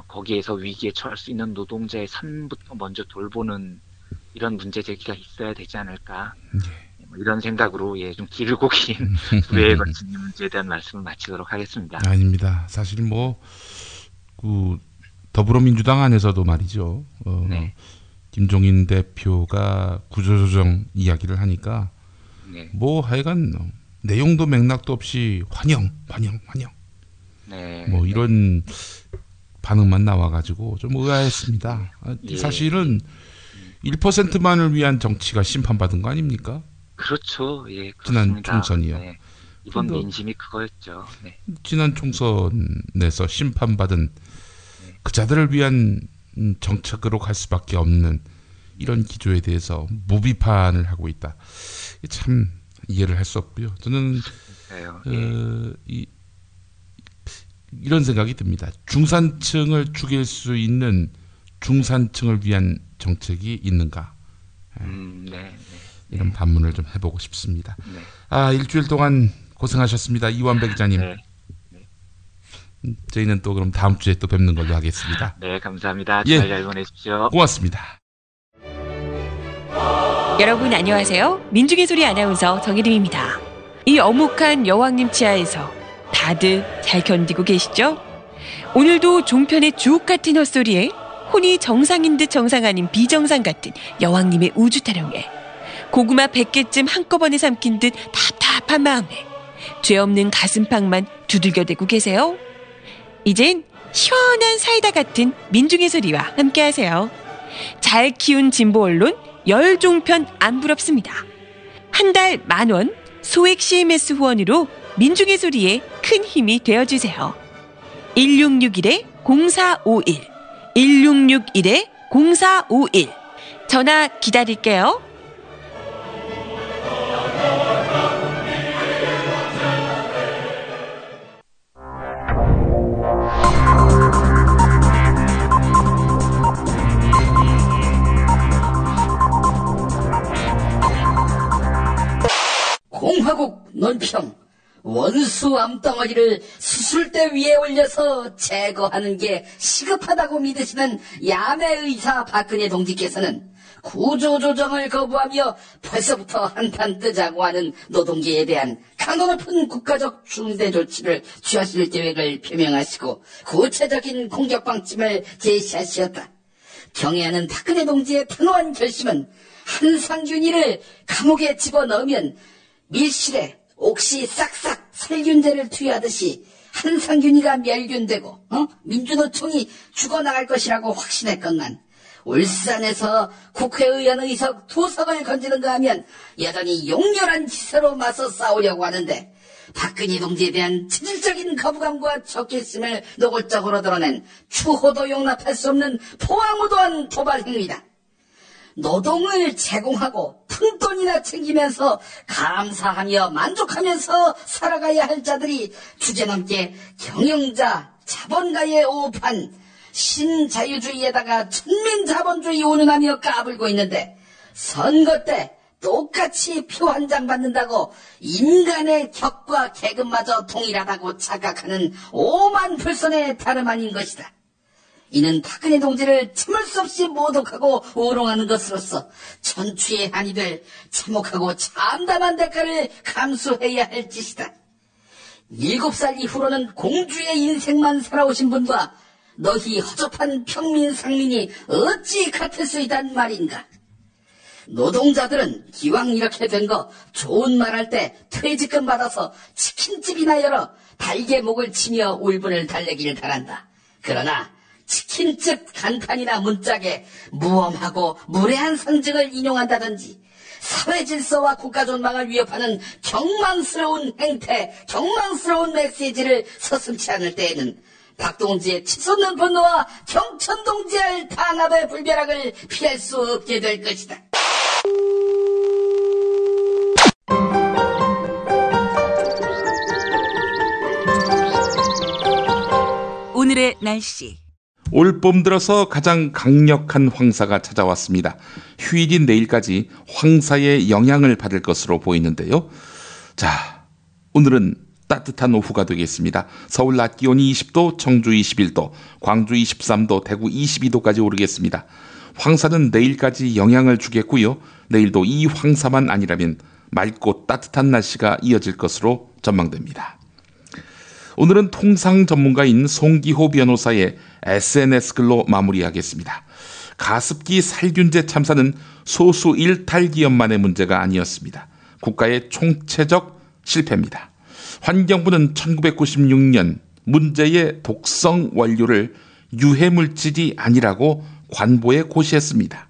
거기에서 위기에 처할 수 있는 노동자의 삶부터 먼저 돌보는 이런 문제 제기가 있어야 되지 않을까, 이런 생각으로 좀 길고 긴 후회에 걸친 문제에 대한 말씀을 마치도록 하겠습니다. 아닙니다. 사실 더불어민주당 안에서도 말이죠. 김종인 대표가 구조조정 이야기를 하니까 하여간 내용도 맥락도 없이 환영. 이런 반응만 나와가지고 좀 의아했습니다. 사실은 1%만을 위한 정치가 심판받은 거 아닙니까? 그렇죠. 지난 총선이요. 이번 민심이 그거였죠. 지난 총선에서 심판받은 그자들을 위한 정책으로 갈 수밖에 없는 이런 기조에 대해서 무비판을 하고 있다. 참 이해를 할 수 없고요. 저는 이런 생각이 듭니다. 중산층을 죽일 수 있는 중산층을 위한 정책이 있는가? 이런 반문을 좀 해보고 싶습니다. 일주일 동안 고생하셨습니다. 이완배 기자님. 저희는 또 그럼 다음 주에 또 뵙는 걸로 하겠습니다. 네, 감사합니다. 잘 보내십시오. 고맙습니다. 여러분 안녕하세요. 민중의 소리 아나운서 정혜림입니다. 이 어묵한 여왕님 치아에서 다들 잘 견디고 계시죠? 오늘도 종편의 주옥 같은 헛소리에 혼이 정상인 듯 정상 아닌 비정상 같은 여왕님의 우주 타령에 고구마 100개쯤 한꺼번에 삼킨 듯 답답한 마음에 죄 없는 가슴팍만 두들겨대고 계세요. 이젠 시원한 사이다 같은 민중의 소리와 함께하세요. 잘 키운 진보 언론 열종편 안 부럽습니다. 한 달 10,000원 소액 CMS 후원으로 민중의 소리에 큰 힘이 되어주세요. 1661-0451 1661-0451 전화 기다릴게요. 공화국 논평. 원수 암덩어리를 수술대 위에 올려서 제거하는 게 시급하다고 믿으시는 야매의사 박근혜 동지께서는 구조조정을 거부하며 벌써부터 한판 뜨자고 하는 노동계에 대한 강도 높은 국가적 중대 조치를 취하실 계획을 표명하시고 구체적인 공격 방침을 제시하셨다. 경애하는 박근혜 동지의 단호한 결심은 한상균이를 감옥에 집어넣으면 밀실에 옥시 싹싹 살균제를 투여하듯이 한상균이가 멸균되고 민주노총이 죽어나갈 것이라고 확신했건만 울산에서 국회의원 의석 2석을 건지는가 하면 여전히 용렬한 기세로 맞서 싸우려고 하는데 박근혜 동지에 대한 체질적인 거부감과 적개심을 노골적으로 드러낸 추호도 용납할 수 없는 포항무도한 도발 행위다. 노동을 제공하고 푼돈이나 챙기면서 감사하며 만족하면서 살아가야 할 자들이 주제넘게 경영자, 자본가의 오판, 신자유주의에다가 천민자본주의 운운하며 까불고 있는데 선거 때 똑같이 표 한 장 받는다고 인간의 격과 계급마저 동일하다고 착각하는 오만 불선의 다름 아닌 것이다. 이는 박근혜 동지를 참을 수 없이 모독하고 우롱하는 것으로서 전추의 한이 될 참혹하고 참담한 대가를 감수해야 할 짓이다. 7살 이후로는 공주의 인생만 살아오신 분과 너희 허접한 평민 상민이 어찌 같을 수 있단 말인가. 노동자들은 기왕 이렇게 된 거 좋은 말 할 때 퇴직금 받아서 치킨집이나 열어 달개목을 치며 울분을 달래길 바란다. 그러나 치킨집 간판이나 문짝에 무엄하고 무례한 상징을 인용한다든지 사회 질서와 국가 존망을 위협하는 경망스러운 행태, 경망스러운 메시지를 서슴지 않을 때에는 박동지의 치솟는 분노와 경천동지의 탄압의 불벼락을 피할 수 없게 될 것이다. 오늘의 날씨. 올봄 들어서 가장 강력한 황사가 찾아왔습니다. 휴일인 내일까지 황사의 영향을 받을 것으로 보이는데요. 자, 오늘은 따뜻한 오후가 되겠습니다. 서울 낮 기온이 20도, 청주 21도, 광주 23도, 대구 22도까지 오르겠습니다. 황사는 내일까지 영향을 주겠고요. 내일도 이 황사만 아니라면 맑고 따뜻한 날씨가 이어질 것으로 전망됩니다. 오늘은 통상 전문가인 송기호 변호사의 SNS 글로 마무리하겠습니다. 가습기 살균제 참사는 소수 일탈 기업만의 문제가 아니었습니다. 국가의 총체적 실패입니다. 환경부는 1996년 문제의 독성 원료를 유해물질이 아니라고 관보에 고시했습니다.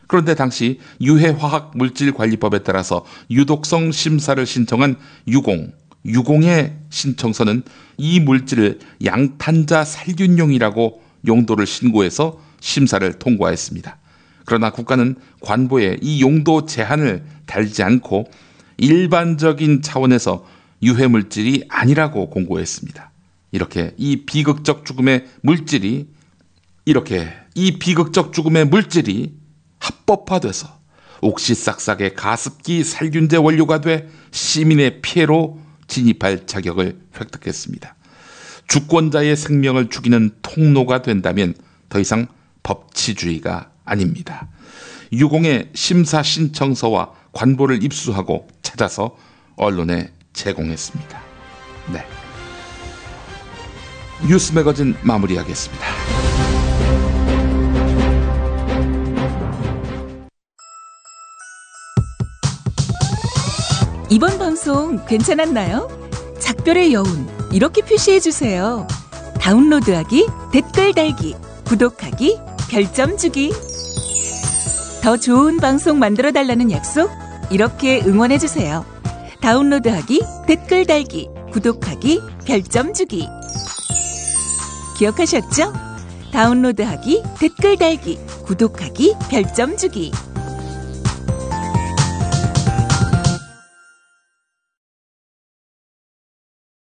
그런데 당시 유해화학물질관리법에 따라서 유독성 심사를 신청한 유공의 신청서는 이 물질을 양탄자 살균용이라고 용도를 신고해서 심사를 통과했습니다. 그러나 국가는 관보에 이 용도 제한을 달지 않고 일반적인 차원에서 유해물질이 아니라고 공고했습니다. 이렇게 이 비극적 죽음의 물질이 합법화돼서 옥시싹싹의 가습기 살균제 원료가 돼 시민의 피해로 진입할 자격을 획득했습니다. 주권자의 생명을 죽이는 통로가 된다면 더 이상 법치주의가 아닙니다. 유공의 심사 신청서와 관보를 입수하고 찾아서 언론에 제공했습니다. 네. 뉴스 매거진 마무리하겠습니다. 이번 방송 괜찮았나요? 작별의 여운 이렇게 표시해주세요. 다운로드하기, 댓글 달기, 구독하기, 별점 주기. 더 좋은 방송 만들어달라는 약속 이렇게 응원해주세요. 다운로드하기, 댓글 달기, 구독하기, 별점 주기. 기억하셨죠? 다운로드하기, 댓글 달기, 구독하기, 별점 주기.